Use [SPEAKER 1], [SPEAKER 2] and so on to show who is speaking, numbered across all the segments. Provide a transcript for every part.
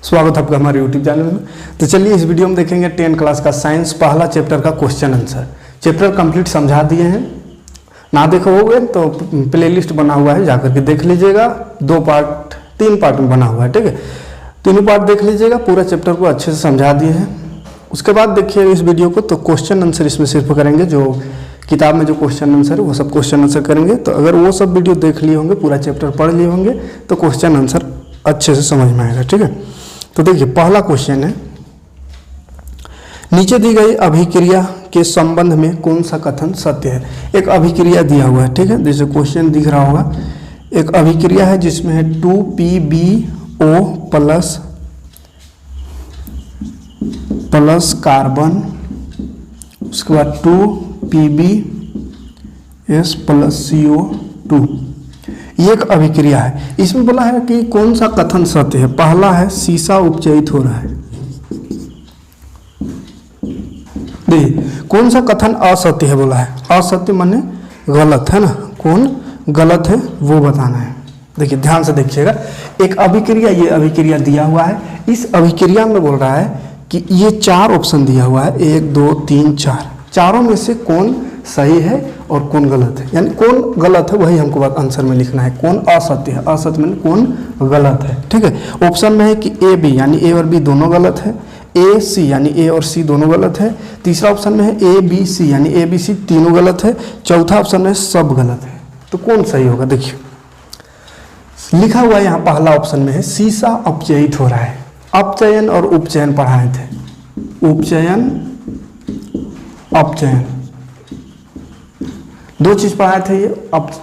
[SPEAKER 1] स्वागत है आपका हमारे YouTube चैनल में। तो चलिए इस वीडियो में देखेंगे 10 क्लास का साइंस पहला चैप्टर का क्वेश्चन आंसर। चैप्टर कंप्लीट समझा दिए हैं, ना देखो होगे तो प्लेलिस्ट बना हुआ है, जाकर के देख लीजिएगा। 3 पार्ट में बना हुआ है, ठीक है। तीनों पार्ट देख लीजिएगा, पूरा चैप्टर को अच्छे से समझा दिए हैं। उसके बाद देखिए इस वीडियो को, तो क्वेश्चन आंसर इसमें सिर्फ करेंगे। जो किताब में जो क्वेश्चन आंसर है वो सब क्वेश्चन आंसर करेंगे। तो अगर वो सब वीडियो देख लिए होंगे, पूरा चैप्टर पढ़ लिए होंगे, तो क्वेश्चन आंसर अच्छे से समझ में आएगा, ठीक है। तो देखिए पहला क्वेश्चन है, नीचे दी गई अभिक्रिया के संबंध में कौन सा कथन सत्य है। एक अभिक्रिया दिया हुआ है, ठीक है, जैसे क्वेश्चन दिख रहा होगा। एक अभिक्रिया है जिसमें है 2PbO प्लस कार्बन, उसके बाद 2PbS प्लस CO2। ये एक अभिक्रिया है। इसमें बोला है कि कौन सा कथन सत्य है। पहला है सीसा उपचयित हो रहा है। देखिए कौन सा कथन असत्य है बोला है। असत्य माने गलत है ना, कौन गलत है वो बताना है। देखिए ध्यान से देखिएगा, एक अभिक्रिया, ये अभिक्रिया दिया हुआ है। इस अभिक्रिया में बोल रहा है कि ये 4 ऑप्शन दिया हुआ है, 1 2 3 4, चारों में से कौन सही है और कौन गलत है। यानी कौन गलत है वही हमको बात आंसर में लिखना है। कौन असत्य है, असत्य में कौन गलत है, ठीक है। ऑप्शन में है कि A B यानी A और B दोनों गलत है, A C यानी A और C दोनों गलत है। तीसरा ऑप्शन में है A B C यानी A B C तीनों गलत है। चौथा ऑप्शन में सब गलत है। तो कौन सही होगा, देखिए लिखा हुआ यहाँ पहला ऑप्शन में है सीसा अपचयित हो रहा है। अपचयन और उपचयन पढ़ाए थे, उपचयन अपचयन दो चीज पढ़ाए थे। ये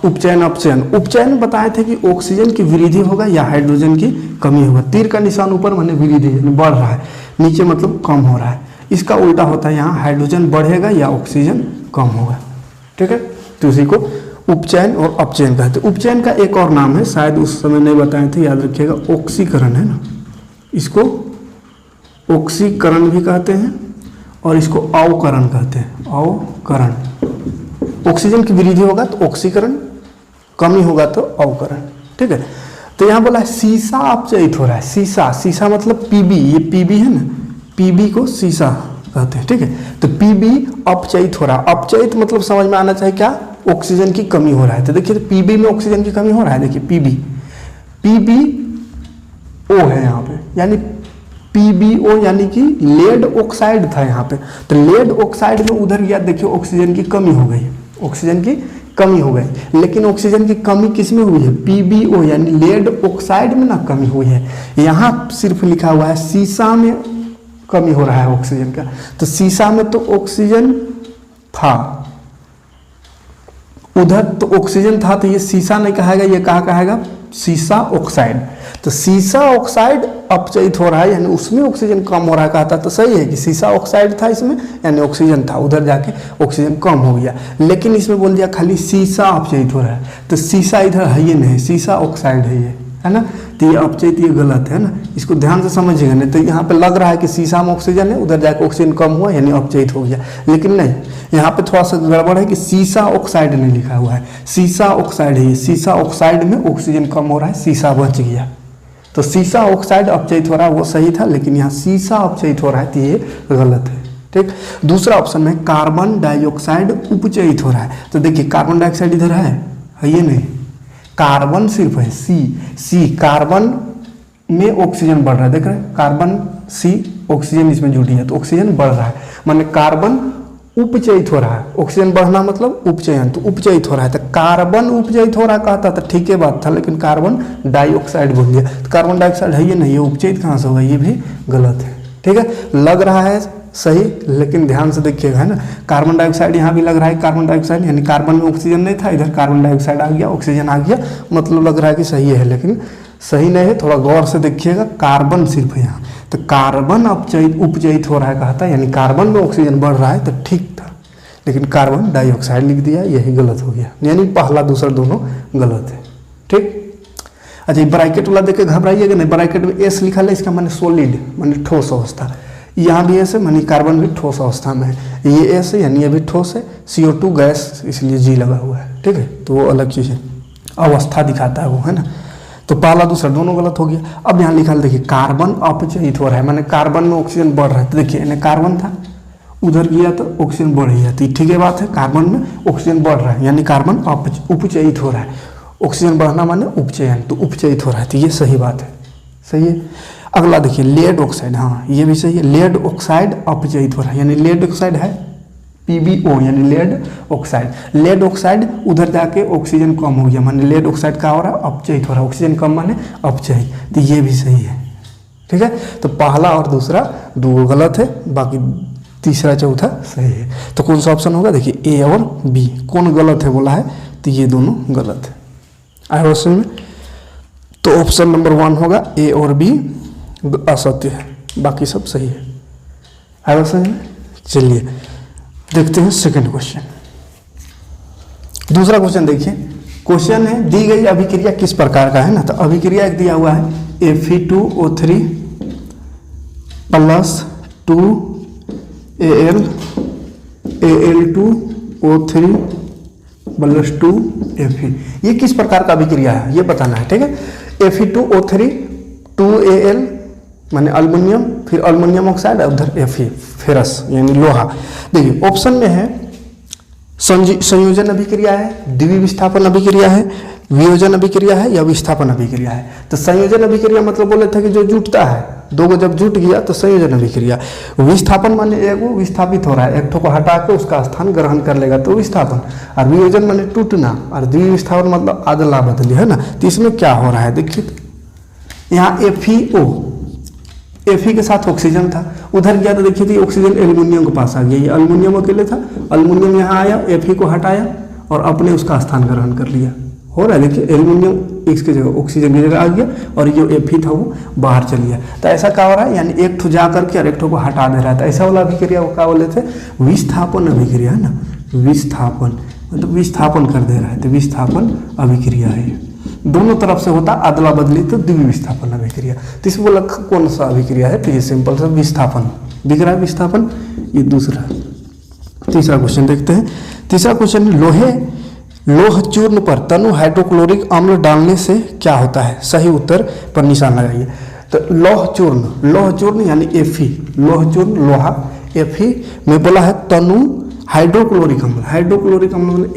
[SPEAKER 1] उपचयन अपचयन। उपचयन बताए थे कि ऑक्सीजन की वृद्धि होगा या हाइड्रोजन की कमी होगा। तीर का निशान ऊपर माने वृद्धि बढ़ रहा है, नीचे मतलब कम हो रहा है। इसका उल्टा होता है, यहाँ हाइड्रोजन बढ़ेगा या ऑक्सीजन कम होगा, ठीक है। तो उसी को उपचयन और अपचयन कहते हैं। उपचयन का एक और नाम है, शायद उस समय नहीं बताए थे, याद रखिएगा, ऑक्सीकरण है ना। इसको ऑक्सीकरण भी कहते हैं और इसको अवकरण कहते हैं। अवकरण, ऑक्सीजन की वृद्धि होगा तो ऑक्सीकरण, कमी होगा तो अवकरण, ठीक है। तो यहाँ बोला है सीसा अपचयित हो रहा है। सीसा, सीसा मतलब PB, ये PB है ना, PB को सीसा कहते हैं, ठीक है। तो PB अपचयित हो रहा है। अपचयित मतलब समझ में आना चाहिए क्या, ऑक्सीजन की कमी हो रहा है। तो देखिए PB में ऑक्सीजन की कमी हो रहा है। देखिए PbO है यहाँ पे, यानी PbO यानी कि लेड ऑक्साइड था यहाँ पे। तो लेड ऑक्साइड में उधर गया, देखिए ऑक्सीजन की कमी हो गई, ऑक्सीजन की कमी हो गई। लेकिन ऑक्सीजन की कमी किस में हुई है, PbO यानी लेड ऑक्साइड में ना कमी हुई है। यहाँ सिर्फ लिखा हुआ है सीसा में कमी हो रहा है ऑक्सीजन का। तो सीसा में तो ऑक्सीजन था, उधर तो ऑक्सीजन था, तो ये सीसा नहीं कहेगा, ये कहा कहेगा सीसा ऑक्साइड। तो सीसा ऑक्साइड अपचयित हो रहा है, यानी उसमें ऑक्सीजन कम हो रहा है कहता, तो सही है कि सीसा ऑक्साइड था इसमें, यानी ऑक्सीजन था, उधर जाके ऑक्सीजन कम हो गया। लेकिन इसमें बोल दिया खाली सीसा अपचयित हो रहा है, तो सीसा इधर है ये नहीं, सीसा ऑक्साइड है ये, है ना। तो ये अपचयित, ये गलत है ना, इसको ध्यान से समझिएगा। नहीं तो यहाँ पे लग रहा है कि सीसा में ऑक्सीजन है, उधर जाके ऑक्सीजन कम हुआ यानी अपचयित हो गया, लेकिन नहीं, यहाँ पे थोड़ा सा गड़बड़ है कि सीसा ऑक्साइड नहीं लिखा हुआ है, सीसा ऑक्साइड है ये। सीसा ऑक्साइड में ऑक्सीजन कम हो रहा है, सीसा बच गया। तो सीसा ऑक्साइड अपचयित हो रहा है वो सही था, लेकिन यहाँ सीसा अपचयित हो रहा है तो ये गलत है, ठीक। दूसरा ऑप्शन में कार्बन डाइऑक्साइड उपचयित हो रहा है। तो देखिए कार्बन डाइऑक्साइड इधर है ये नहीं, कार्बन सिर्फ है, सी कार्बन में ऑक्सीजन बढ़ रहा है, देख रहे हैं, कार्बन C ऑक्सीजन इसमें जुड़ी है तो ऑक्सीजन बढ़ रहा है, माने कार्बन उपचयित हो रहा है। ऑक्सीजन बढ़ना मतलब उपचयन, तो उपचयित हो रहा है। तो कार्बन उपचयित हो रहा कहता तो ठीक है बात था, लेकिन कार्बन डाइऑक्साइड बोल दिया। तो कार्बन डाइऑक्साइड है ये नहीं है, उपचयित कहाँ से होगा, ये भी गलत है, ठीक है। लग रहा है सही, लेकिन ध्यान से देखिएगा, है ना। कार्बन डाइऑक्साइड यहाँ भी लग रहा है कार्बन डाइऑक्साइड, यानी कार्बन में ऑक्सीजन नहीं था, इधर कार्बन डाइऑक्साइड आ गया, ऑक्सीजन आ गया, मतलब लग रहा है कि सही है, लेकिन सही नहीं है। थोड़ा गौर से देखिएगा, कार्बन सिर्फ है यहाँ, तो कार्बन उपचयित हो रहा है कहता, यानी कार्बन में ऑक्सीजन बढ़ रहा है तो ठीक था, लेकिन कार्बन डाइऑक्साइड लिख दिया, यही गलत हो गया, यानी पहला दूसरा दोनों गलत है, ठीक। अच्छा ब्रैकेट वाला देख के घबराइएगा नहीं, ब्रैकेट में S लिखा है, इसका माने सॉलिड माने ठोस अवस्था। यहाँ भी S है, मानी कार्बन भी ठोस अवस्था में है, ये S है यानी ये भी ठोस है, CO2 गैस इसलिए G लगा हुआ है, ठीक है। तो वो अलग चीज़ है, अवस्था दिखाता है वो, है ना। तो पहला दूसरा दोनों गलत हो गया। अब यहाँ लिखा देखिए कार्बन अपचयित हो रहा है, माने कार्बन में ऑक्सीजन बढ़ रहा है। तो देखिए इन्हें कार्बन था, उधर गया तो ऑक्सीजन बढ़ गया, तो ठीक है बात है, कार्बन में ऑक्सीजन बढ़ रहा है यानी कार्बन उपचयित हो रहा है। ऑक्सीजन बढ़ना माने उपचयन, तो उपचयित हो रहा है, तो ये सही बात है, सही है। अगला देखिए लेड ऑक्साइड, हाँ ये भी सही है, लेड ऑक्साइड अपचयित हो रहा है यानी लेड ऑक्साइड है PbO यानी लेड ऑक्साइड। लेड ऑक्साइड उधर जाके ऑक्सीजन कम हो गया, माने लेड ऑक्साइड का हो रहा है अपचयित हो रहा है, ऑक्सीजन कम माने अपचयित, तो ये भी सही है, ठीक है। तो पहला और दूसरा दो गलत है, बाकी तीसरा चौथा सही है। तो कौन सा ऑप्शन होगा, देखिए ए और बी। कौन गलत है बोला है, तो ये दोनों गलत है। आए ऑप्शन में, तो ऑप्शन नंबर 1 होगा ए और बी असत्य है, बाकी सब सही है। आए ऑप्शन में, चलिए देखते हैं सेकंड क्वेश्चन। दूसरा क्वेश्चन देखिए, क्वेश्चन है दी गई अभिक्रिया किस प्रकार का है ना, तो अभिक्रिया एक दिया हुआ है Fe2O3 plus 2Al Al2O3 plus 2Fe। ये किस प्रकार का अभिक्रिया है ये बताना है, ठीक है। Fe2O3 2Al माने अल्युमिनियम, फिर अल्युमिनियम ऑक्साइड और उधर Fe फेरस यानी लोहा। देखिए ऑप्शन में है संयोजन अभिक्रिया है, द्विविस्थापन अभिक्रिया है, वियोजन अभिक्रिया है या विस्थापन अभिक्रिया है। तो संयोजन अभिक्रिया मतलब बोले थे कि जो जुटता है, दो को जब जुट गया तो संयोजन अभिक्रिया। विस्थापन माने एगो विस्थापित हो रहा है, एक ठो को हटा के उसका स्थान ग्रहण कर लेगा तो विस्थापन। और वियोजन माने टूटना, और द्विविस्थापन मतलब अदला बदली, है ना। तो इसमें क्या हो रहा है देखिए, यहाँ Fe के साथ ऑक्सीजन था, उधर गया तो देखिए थी ऑक्सीजन एल्युमिनियम के पास आ गया, ये एल्युमिनियम अकेले था, एल्युमिनियम यहाँ आया, Fe को हटाया और अपने उसका स्थान ग्रहण कर लिया। हो रहा है देखिए, एल्युमिनियम इसकी जगह ऑक्सीजन की जगह आ गया और जो Fe था वो बाहर चल गया। तो ऐसा क्या हो रहा है, यानी एक ठो जा करके और एक ठो को हटा दे रहा था। ऐसा वाला अभिक्रिया वो क्या बोले थे, विस्थापन अभिक्रिया, है ना। विस्थापन मतलब विस्थापन कर दे रहा है, तो विस्थापन अभिक्रिया है। दोनों तरफ से होता अदला बदली तो द्विविस्थापन अभिक्रिया। तो इसमें बोला कौन सा अभिक्रिया है, तो ये सिंपल सा विस्थापन दिख रहा है, विस्थापन। ये दूसरा। तीसरा क्वेश्चन देखते हैं। तीसरा क्वेश्चन, लोह चूर्ण पर तनु हाइड्रोक्लोरिक अम्ल डालने से क्या होता है, सही उत्तर पर निशान लगाइए। तो लोह चूर्ण यानी Fe, लोह चूर्ण लोहा, Fe में बोला है तनु हाइड्रोक्लोरिक अम्ल, हाइड्रोक्लोरिक अम्ल मतलब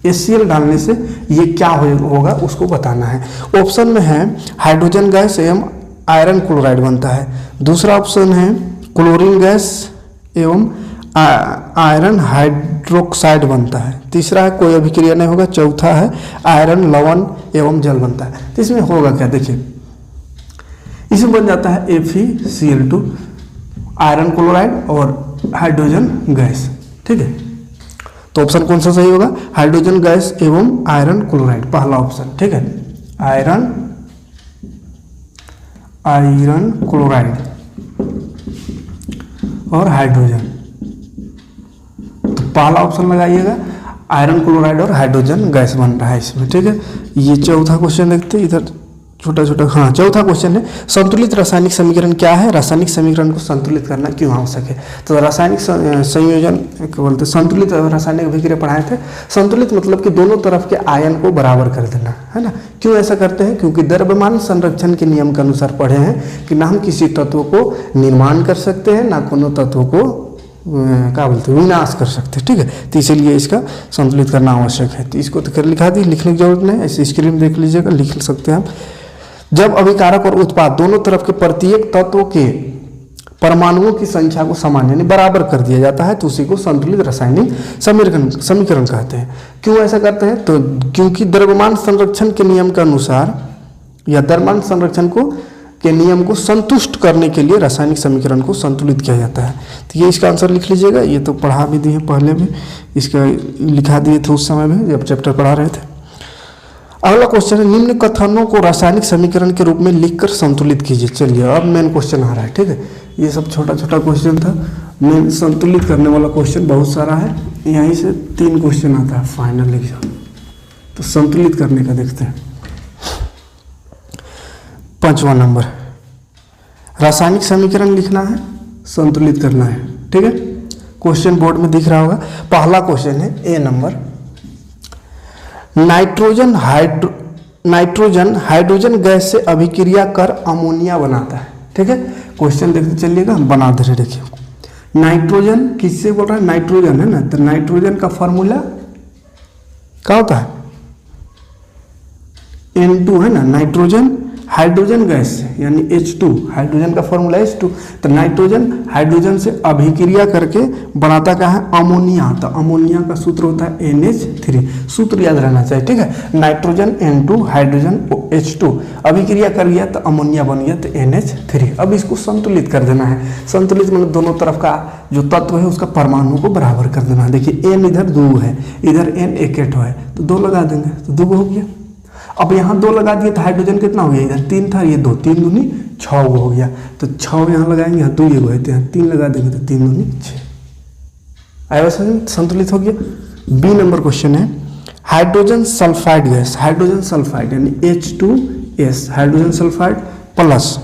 [SPEAKER 1] HCl डालने से ये क्या होगा उसको बताना है। ऑप्शन में है हाइड्रोजन गैस एवं आयरन क्लोराइड बनता है। दूसरा ऑप्शन है क्लोरीन गैस एवं आयरन हाइड्रोक्साइड बनता है। तीसरा है कोई अभिक्रिया नहीं होगा। चौथा है आयरन लवण एवं जल बनता है। तो इसमें होगा क्या, देखिए इसमें बन जाता है FeCl2, आयरन क्लोराइड और हाइड्रोजन गैस, ठीक है। तो ऑप्शन कौन सा सही होगा, हाइड्रोजन गैस एवं आयरन क्लोराइड, पहला ऑप्शन, ठीक है। आयरन क्लोराइड और हाइड्रोजन, तो पहला ऑप्शन लगाइएगा, आयरन क्लोराइड और हाइड्रोजन गैस बन रहा है इसमें, ठीक है। ये चौथा क्वेश्चन देखते हैं, इधर छोटा छोटा, हाँ चौथा क्वेश्चन है संतुलित रासायनिक समीकरण क्या है, रासायनिक समीकरण को संतुलित करना क्यों आवश्यक है। तो रासायनिक संयोजन क्या बोलते हैं, संतुलित रासायनिक अभिक्रिया पढ़ाए थे। संतुलित मतलब कि दोनों तरफ के आयन को बराबर कर देना, है ना। क्यों ऐसा करते हैं, क्योंकि द्रव्यमान संरक्षण के नियम के अनुसार पढ़े हैं कि ना हम किसी तत्व को निर्माण कर सकते हैं, ना कोनो तत्व को क्या बोलते हैं विनाश कर सकते हैं, ठीक है। तो इसीलिए इसका संतुलित करना आवश्यक है। तो इसको तो कर लिखा दी, लिखने की जरूरत नहीं, ऐसे स्क्रीन देख लीजिएगा, लिख सकते हैं आप। जब अभिकारक और उत्पाद दोनों तरफ के प्रत्येक तत्व के परमाणुओं की संख्या को समान यानी बराबर कर दिया जाता है तो उसी को संतुलित रासायनिक समीकरण कहते हैं। क्यों ऐसा करते हैं, तो क्योंकि द्रव्यमान संरक्षण के नियम के अनुसार या द्रव्यमान संरक्षण के नियम को संतुष्ट करने के लिए रासायनिक समीकरण को संतुलित किया जाता है। तो ये इसका आंसर लिख लीजिएगा। ये तो पढ़ा भी दिए पहले भी, इसका लिखा दिए थे उस समय में जब चैप्टर पढ़ा रहे थे। अगला क्वेश्चन है निम्न कथनों को रासायनिक समीकरण के रूप में लिखकर संतुलित कीजिए। चलिए अब मेन क्वेश्चन आ रहा है, ठीक है। ये सब छोटा छोटा क्वेश्चन था, मेन संतुलित करने वाला क्वेश्चन बहुत सारा है, यहीं से 3 क्वेश्चन आता है फाइनल एग्जाम। तो संतुलित करने का देखते हैं। 5वां नंबर, रासायनिक समीकरण लिखना है, संतुलित करना है, ठीक है। क्वेश्चन बोर्ड में दिख रहा होगा। पहला क्वेश्चन है a number, nitrogen nitrogen hydrogen gas से अभिक्रिया कर अमोनिया बनाता है। ठीक है, क्वेश्चन देखते चलिएगा, हम बना दे रहे। देखिए नाइट्रोजन किससे बोल रहा है, नाइट्रोजन है ना, तो नाइट्रोजन का फॉर्मूला क्या होता है, N2 है ना। नाइट्रोजन हाइड्रोजन गैस से यानी H2, हाइड्रोजन का फॉर्मूला H2, तो नाइट्रोजन हाइड्रोजन से अभिक्रिया करके बनाता क्या है, अमोनिया। तो अमोनिया का सूत्र होता है NH3, सूत्र याद रहना चाहिए। ठीक है, नाइट्रोजन N2 हाइड्रोजन H2 अभिक्रिया कर गया तो अमोनिया बन गया तो NH3। अब इसको संतुलित कर देना है। संतुलित मतलब दोनों तरफ का जो तत्व है उसका परमाणु को बराबर कर देना है। देखिए N इधर 2 है, इधर N 1 है, तो 2 लगा देंगे तो 2 हो गया। अब यहाँ 2 लगा दिए तो हाइड्रोजन कितना हो गया, इधर 3 था, ये 2, 3 दूनी 6 हो गया। तो 6 यहाँ लगाएंगे, यहाँ 2 ये है, तो यहाँ 3 लगा देंगे तो 3 दूनी 6 आया, संतुलित हो गया। बी नंबर क्वेश्चन है hydrogen sulphide gas, hydrogen sulphide यानी H2S, hydrogen sulphide plus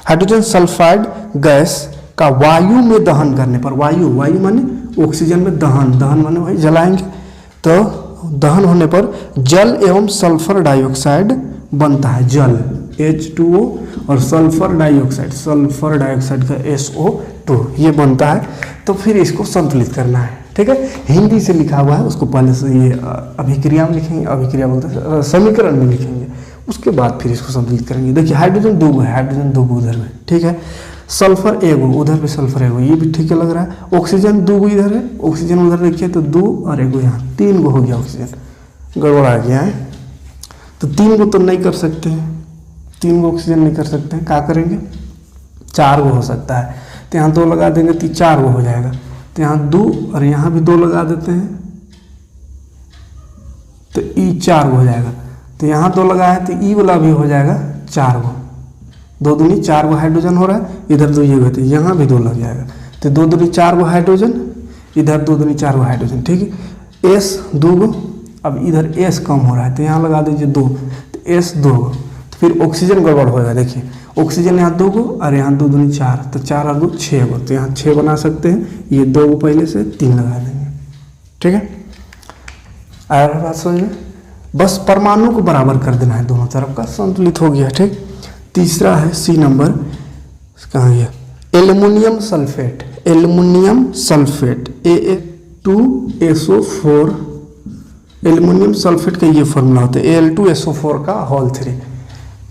[SPEAKER 1] hydrogen sulphide gas का वायु में दहन करने पर, वायु माने ऑक्सीजन में दहन माने वही जलाएंगे, तो दहन होने पर जल एवं सल्फर डाइऑक्साइड बनता है। जल H2O और सल्फर डाइऑक्साइड का SO2 ये बनता है। तो फिर इसको संतुलित करना है। ठीक है, हिंदी से लिखा हुआ है, उसको पहले से ये अभिक्रिया में लिखेंगे, अभिक्रिया बोलते हैं समीकरण में लिखेंगे, उसके बाद फिर इसको संतुलित करेंगे। देखिए हाइड्रोजन 2 है, हाइड्रोजन 2 उधर में, ठीक है, सल्फर 1 उधर पे, सल्फर 1 ये भी ठीक है लग रहा है। ऑक्सीजन 2 इधर है, ऑक्सीजन उधर देखिए तो 2 और 1 यहाँ 3 हो गया, ऑक्सीजन गड़बड़ आ गया है। तो 3 को तो नहीं कर सकते हैं, 3 को ऑक्सीजन नहीं कर सकते हैं, क्या करेंगे, 4 हो सकता है। तो यहाँ 2 लगा देंगे तो 4 हो जाएगा। तो यहाँ 2 और यहाँ भी 2 लगा देते हैं तो ई 4 हो जाएगा। तो यहाँ 2 लगा है तो ई वाला भी हो जाएगा 4 गो, 2 दूनी 4 गो हाइड्रोजन हो रहा है, इधर 2 ये हुए तो यहाँ भी 2 लग जाएगा। तो 2 दूनी 4 गो हाइड्रोजन, इधर 2 दूनी 4 गो हाइड्रोजन। ठीक है, S 2 गो, अब इधर S कम हो रहा है तो यहाँ लगा दीजिए 2, तो S 2 गो। तो फिर ऑक्सीजन गड़बड़ होगा। देखिए ऑक्सीजन यहाँ 2 गो और यहाँ 2 दूनी 4, तो 4 और 2 6 गो, तो यहाँ 6 बना सकते हैं। ये 2 गो पहले से 3 लगा देंगे। ठीक है, आया बात समझ में। बस परमाणु को बराबर कर देना है, दोनों तरफ का संतुलित हो गया। ठीक, तीसरा है सी नंबर, कहाँ गया, aluminium sulphate, aluminium sulphate A2SO4, aluminium sulphate का ये फॉर्मूला होता है Al2SO4 का होल 3,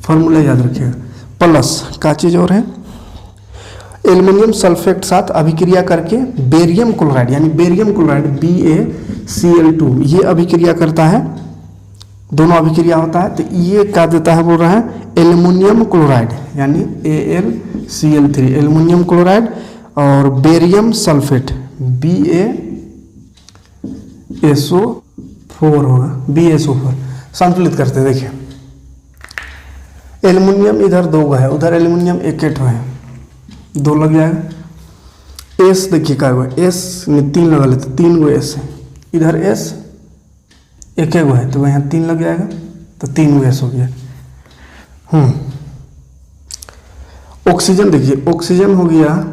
[SPEAKER 1] फॉर्मूला याद रखिएगा। प्लस क्या चीज़ और है, एल्युमिनियम सल्फेट साथ अभिक्रिया करके बेरियम क्लोराइड यानी बेरियम क्लोराइड BaCl2 ये अभिक्रिया करता है, दोनों अभिक्रिया होता है। तो ये क्या देता है, बोल रहा है एल्युमिनियम क्लोराइड यानी AlCl3, एल्युमिनियम क्लोराइड और बेरियम सल्फेट BaSO4 होगा, BaSO4 संतुलित करते हैं। देखिए एल्युमिनियम इधर 2 है, उधर एल्युमिनियम 1 है, 2 लग जाएगा। S देखिए क्या हुआ, S में 3 लगा लेते, 3 गो S है, इधर S 1 है तो यहाँ 3 लग जाएगा, तो 3 गो S हो गया। ऑक्सीजन देखिए, ऑक्सीजन हो गया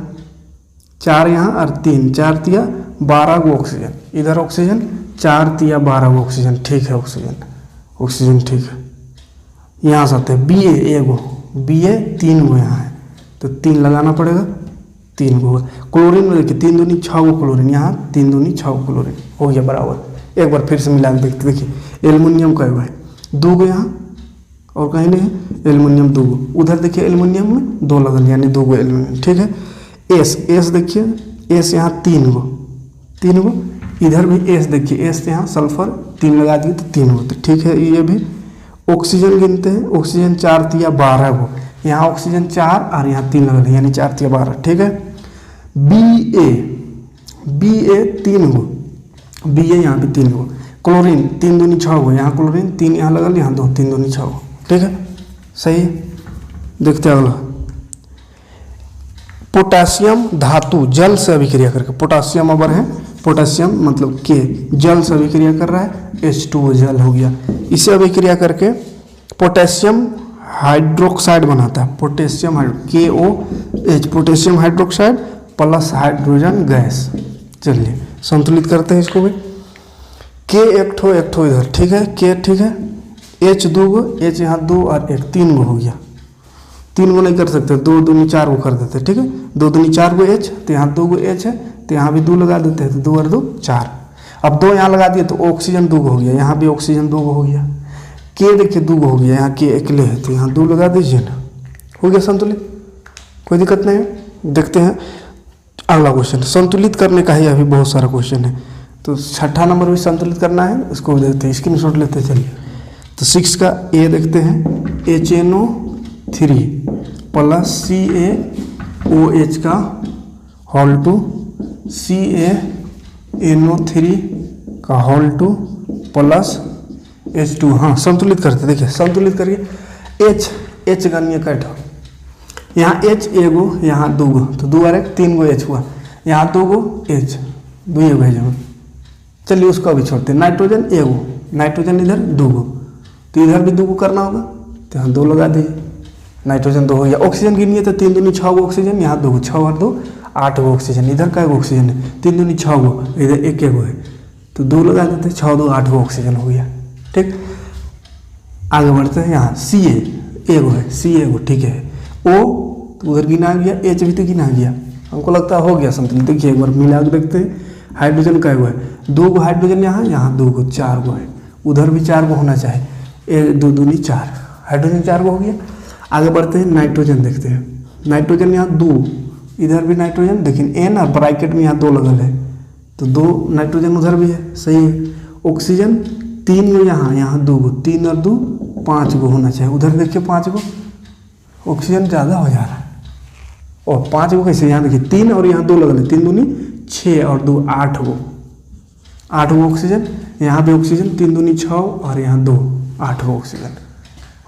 [SPEAKER 1] 4 यहाँ और 3, 4 तिया 12 गो ऑक्सीजन, इधर ऑक्सीजन 4 तिया 12 गो ऑक्सीजन। ठीक है, ऑक्सीजन ठीक है। यहाँ से आते हैं Ba 1 गो, Ba 3 गो यहाँ है तो 3 लगाना पड़ेगा, 3 गो। क्लोरीन में देखिए 3 दूनी 6 गो क्लोरीन, यहाँ 3 दूनी 6 गो क्लोरीन हो गया बराबर। एक बार फिर से मिला के देखते, देखिए एल्युमिनियम का है 2 गो यहाँ और कहीं नहीं है, एल्युमिनियम 2 गो, उधर देखिए एल्युमिनियम में 2 लगल यानी 2 गो एल्युमिनियम। ठीक है, S देखिए, S यहाँ 3 गो, इधर भी S देखिए, S यहाँ सल्फर 3 लगा दिए तो 3 गो। तो ठीक है, ये भी ऑक्सीजन गिनते हैं, ऑक्सीजन 4 तिया 12 गो, यहाँ ऑक्सीजन 4 और यहाँ 3 लगल यानी 4 तिया 12। ठीक है, Ba 3 गो, Ba यहाँ पे 3 गो, क्लोरीन 3 दूनी 6 गो, यहाँ क्लोरीन 3 यहाँ लगल, यहाँ 2, 3 दूनी 6 गो। ठीक है, सही है। देखते हैं अगला, पोटासियम धातु जल से अभिक्रिया करके, पोटासियम अबर है, पोटासियम मतलब के जल से अभिक्रिया कर रहा है, H2O जल हो गया, इसे अभिक्रिया करके पोटेशियम हाइड्रोक्साइड बनाता है, potassium KOH, potassium hydroxide plus hydrogen gas. चलिए संतुलित करते हैं इसको भी, K एक ठो इधर, ठीक है, K ठीक है, H 2 गो, H यहाँ 2 और 1 3 गो हो गया। 3 गो नहीं कर सकते, 2 दूनी 4 गो कर देते, ठीक है। 2 दूनी 4 गो H, तो यहाँ 2 गो H है, तो यहाँ भी 2 लगा देते हैं, तो 2 और 2 4। अब 2 यहाँ लगा दिए तो ऑक्सीजन 2 गो हो गया, यहाँ भी ऑक्सीजन 2 गो हो गया। K देखिए 2 गो हो गया, यहाँ K अकेले है, तो यहाँ 2 लगा दीजिए ना, हो गया संतुलित, कोई दिक्कत नहीं है। देखते हैं अगला क्वेश्चन, संतुलित करने का ही अभी बहुत सारा क्वेश्चन है। तो 6ठा नंबर भी संतुलित करना है, इसको देखते हैं, स्क्रीनशॉट लेते हैं। चलिए, तो 6 का ए देखते हैं, HNO3 प्लस CaOH का होल टू CaNO3 का होल टू प्लस H2। हाँ संतुलित करते, देखिए संतुलित करिए। H गणनीय कट, यहाँ H एगो, यहाँ 2 गो, तो 2 और 1 3 गो H हुआ, यहाँ 2 गो H 2 गो है जब। चलिए उसको अभी छोड़ते हैं। नाइट्रोजन एगो, नाइट्रोजन इधर 2 गो, तो इधर भी 2 गो करना होगा, तो यहाँ 2 लगा दीजिए, नाइट्रोजन 2 हो गया। ऑक्सीजन गिनिए तो 3 दूनी 6 गो ऑक्सीजन, यहाँ 2 गो, 6 और 2 8 गो ऑक्सीजन। इधर का ऑक्सीजन है 3 दूनी 6 गो, इधर 1 गो है, तो 2 लगा देते हैं, 6 2 8 गो ऑक्सीजन हो गया, ठीक। आगे बढ़ते हैं, यहाँ Ca एगो है, C एगो, ठीक है। O तो उधर गिना गया, H भी तो गिना गया, हमको लगता है हो गया संतुलित। देखिए एक बार मिला के देखते हैं, हाइड्रोजन का एगो है, 2 गो हाइड्रोजन यहाँ, यहाँ 2 गो, 4 गो है, उधर भी 4 गो होना चाहिए, 2 दूनी 4, हाइड्रोजन 4 गो हो गया। आगे बढ़ते हैं, नाइट्रोजन देखते हैं। नाइट्रोजन यहाँ 2, इधर भी नाइट्रोजन, लेकिन N और ब्रैकेट में यहाँ 2 लगल है, तो 2 नाइट्रोजन उधर भी है, सही है। ऑक्सीजन 3 गो यहाँ, यहाँ 2 गो, 3 और 2 5 गो होना चाहिए, उधर देखिए 5 गो, ऑक्सीजन ज़्यादा हो जा रहा है। और 5 गो कैसे, यहाँ देखिए 3 और यहाँ 2 लगल है, 3 दूनी 6 और 2 8 गो, 8 गो ऑक्सीजन, यहाँ भी ऑक्सीजन 3 दूनी 6 और यहाँ 2 8 गो ऑक्सीजन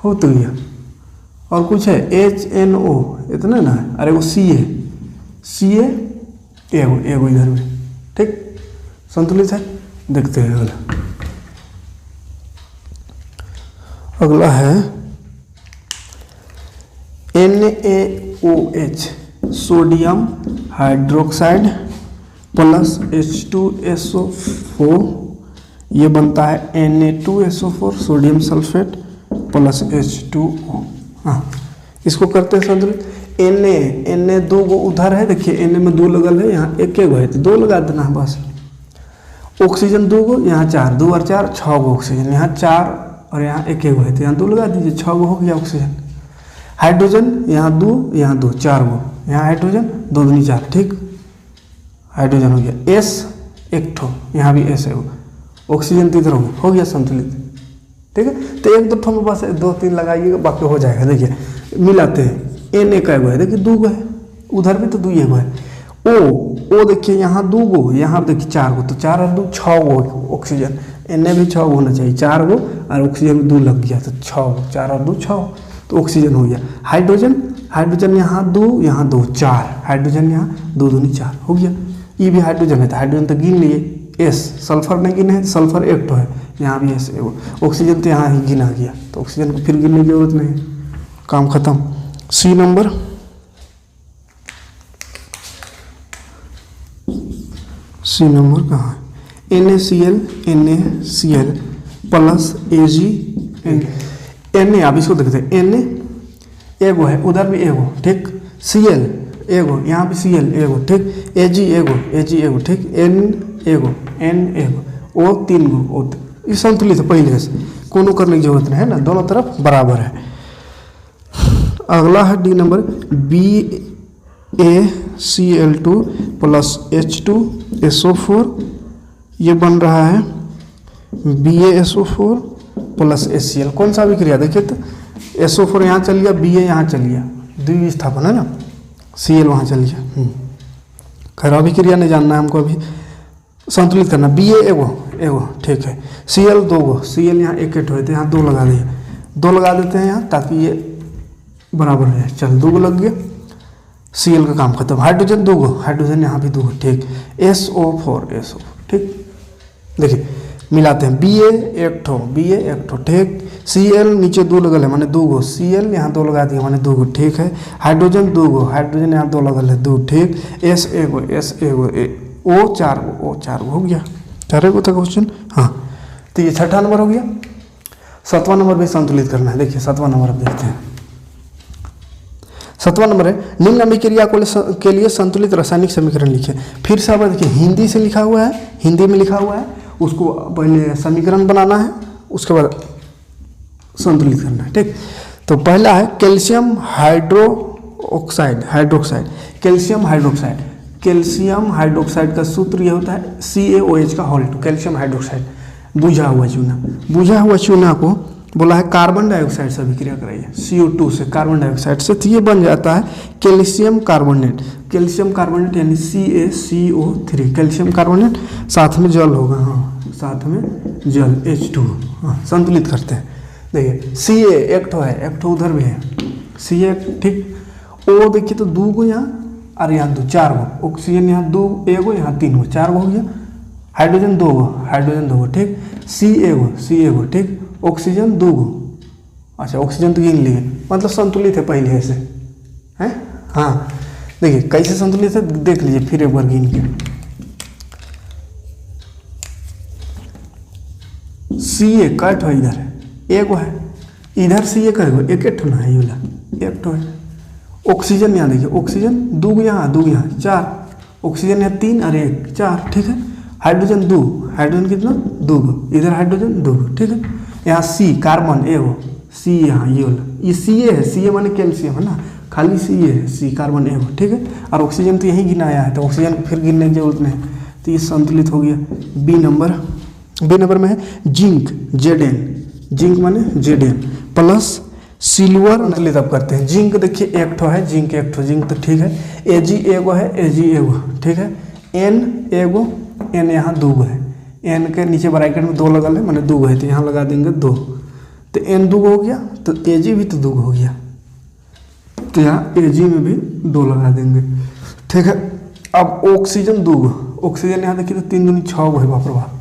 [SPEAKER 1] हो तो गया। और कुछ है HNO इतना ना है, अरे वो Ca एगो इधर में, ठीक संतुलित है। देखते हैं अगला है NaOH sodium hydroxide plus H2SO4, ये बनता है Na2SO4 sodium sulphate plus H2O। हाँ इसको करते हैं संतुलित। Na 2 गो उधर है, देखिए Na में 2 लगल है, यहाँ 1 गो है, तो 2 लगा देना है बस। ऑक्सीजन 2 गो, यहाँ 4, 2 और 4 6 गो ऑक्सीजन, यहाँ 4 और यहाँ 1 गो है, तो यहाँ 2 लगा दीजिए, 6 गो हो गया ऑक्सीजन। हाइड्रोजन यहाँ 2, यहाँ 2 4 गो, यहाँ हाइड्रोजन 2 दूनी 4, ठीक हाइड्रोजन हो गया। S 1 ठो, यहाँ भी S है, ऑक्सीजन तो इधर हो गया संतुलित, ठीक है। तो 1 2 ठो में बस 2 3 लगाइएगा, बाकी हो जाएगा। देखिए मिलाते हैं, Na का एगो है, देखिए 2 गो है, उधर भी तो 2 एगो है। O देखिए यहाँ 2 गो, यहाँ देखिए 4 गो, तो 4 और 2 6 गो ऑक्सीजन, Na भी 6 गो होना चाहिए, 4 गो और ऑक्सीजन में 2 लग गया, तो 6 गो, 4 और 2 6, तो ऑक्सीजन हो गया। हाइड्रोजन यहाँ 2, यहाँ 2 4, हाइड्रोजन यहाँ 2 दूनी 4 हो गया। ये भी हाइड्रोजन है, तो हाइड्रोजन तो गिन लिए। S सल्फर नहीं गिने, सल्फर 1 ठो है, यहाँ भी S एगो, ऑक्सीजन तो यहाँ ही गिना गया, तो ऑक्सीजन को फिर गिनने की जरूरत नहीं, काम खत्म। C नंबर, C नंबर कहाँ है, NaCl प्लस Ag Na, अब इसको देखते हैं। Na एगो है, उधर भी एगो, ठीक। Cl एगो, यहाँ भी Cl एगो, ठीक। Ag एगो, ठीक। N एगो, O 3 गो, O ये संतुलित है पहले से, कोनो करने की जरूरत नहीं है ना, दोनों तरफ बराबर है। अगला है D number, BaCl2 plus H2SO4, ये बन रहा है BaSO4 प्लस HCl। कौन सा विक्रिया देखिए तो, SO4 यहाँ चल गया, Ba यहाँ चल गया, द्विविस्थापन है ना, Cl वहाँ चल गया। खैर अभिक्रिया नहीं जानना है हमको, अभी संतुलित करना। Ba एगो, ठीक है। Cl 2 गो, Cl यहाँ 1 ठो है, तो यहाँ 2 लगा दिए, 2 लगा देते हैं यहाँ, ताकि ये बराबर है। चल 2 गो लग गया, Cl का काम खत्म। हाइड्रोजन 2 गो, हाइड्रोजन यहाँ भी 2 गो, ठीक। SO4 ठीक। देखिए मिलाते हैं, Ba 1 ठो, ठीक। Cl नीचे 2 लगल है, माने 2 गो, Cl यहाँ 2 लगा दिया, माने 2 गो, ठीक है। हाइड्रोजन 2 गो, हाइड्रोजन यहाँ 2 लगल है, 2, ठीक। S एगो, O 4 गो, हो गया। 4 गो था क्वेश्चन। हाँ तो ये 6ठा नंबर हो गया। 7वां नंबर भी संतुलित करना है। देखिए 7वां नंबर अब देखते हैं। 7वां नंबर है निम्न अभिक्रिया के लिए संतुलित रासायनिक समीकरण लिखिए। फिर से अब देखिए हिंदी से लिखा हुआ है, हिंदी में लिखा हुआ है, उसको पहले समीकरण बनाना है, उसके बाद संतुलित करना है। ठीक, तो पहला है calcium hydroxide, calcium hydroxide. Calcium hydroxide का सूत्र यह होता है CaOH का होल टू, कैल्शियम हाइड्रोक्साइड, बुझा हुआ चूना। बुझा हुआ चूना को बोला है कार्बन डाइऑक्साइड से अभिक्रिया कराइए, CO2 से, कार्बन डाइऑक्साइड से, तो ये बन जाता है कैल्शियम कार्बोनेट। कैल्शियम कार्बोनेट यानी CaCO3, कैल्शियम कार्बोनेट, साथ में जल होगा, हाँ साथ में जल H2, हाँ संतुलित करते हैं। देखिए Ca एक ठो है, एक ठो उधर भी है, Ca ठीक। O देखिए तो 2 गो यहाँ और यहाँ 2, 4 गो, ऑक्सीजन यहाँ 2 एगो, यहाँ 3 गो, 4 गो हो गया। हाइड्रोजन 2 गो, हाइड्रोजन 2 गो, ठीक। C एगो, ठीक। ऑक्सीजन 2 गो, अच्छा ऑक्सीजन तो गिन लिए, मतलब संतुलित है पहले से, हैं, हाँ। देखिए कैसे संतुलित है देख लीजिए फिर एक बार गिन के। Ca कट है इधर है, एगो है, इधर Ca करेगो, एक ठो ना है, ये वाला एक ठो है। ऑक्सीजन यहाँ देखिए, ऑक्सीजन 2 गो यहाँ, 2 यहाँ, 4, ऑक्सीजन यहाँ 3 और 1, 4, ठीक है। हाइड्रोजन 2, हाइड्रोजन कितना 2 गो, इधर हाइड्रोजन 2 गो, ठीक है। यहाँ C कार्बन एगो, C यहाँ ये वाला, ये Ca है, Ca माने कैल्शियम है ना, खाली Ca है, C कार्बन एगो, ठीक है। और ऑक्सीजन तो यहीं गिनाया है, तो ऑक्सीजन फिर गिनने की जरूरत नहीं, तो ये संतुलित हो गया। बी नंबर में है जिंक, Zn, जिंक माने Zn प्लस सिल्वर, संतुलित अब करते हैं। जिंक देखिए एक ठो है, जिंक एक ठो, जिंक तो ठीक है। Ag एगो है, Ag एगो, ठीक है। N एगो, N यहाँ 2 गो है, N के नीचे ब्रैकेट में 2 लगल है, मैंने 2 गो है, तो यहाँ लगा देंगे 2, तो N 2 गो हो गया, तो Ag भी तो 2 गो हो गया, तो यहाँ Ag में भी 2 लगा देंगे, ठीक है। अब ऑक्सीजन 2 गो, ऑक्सीजन यहाँ देखिए तो 3 दूनी 6 गो है, बाप रे बाप।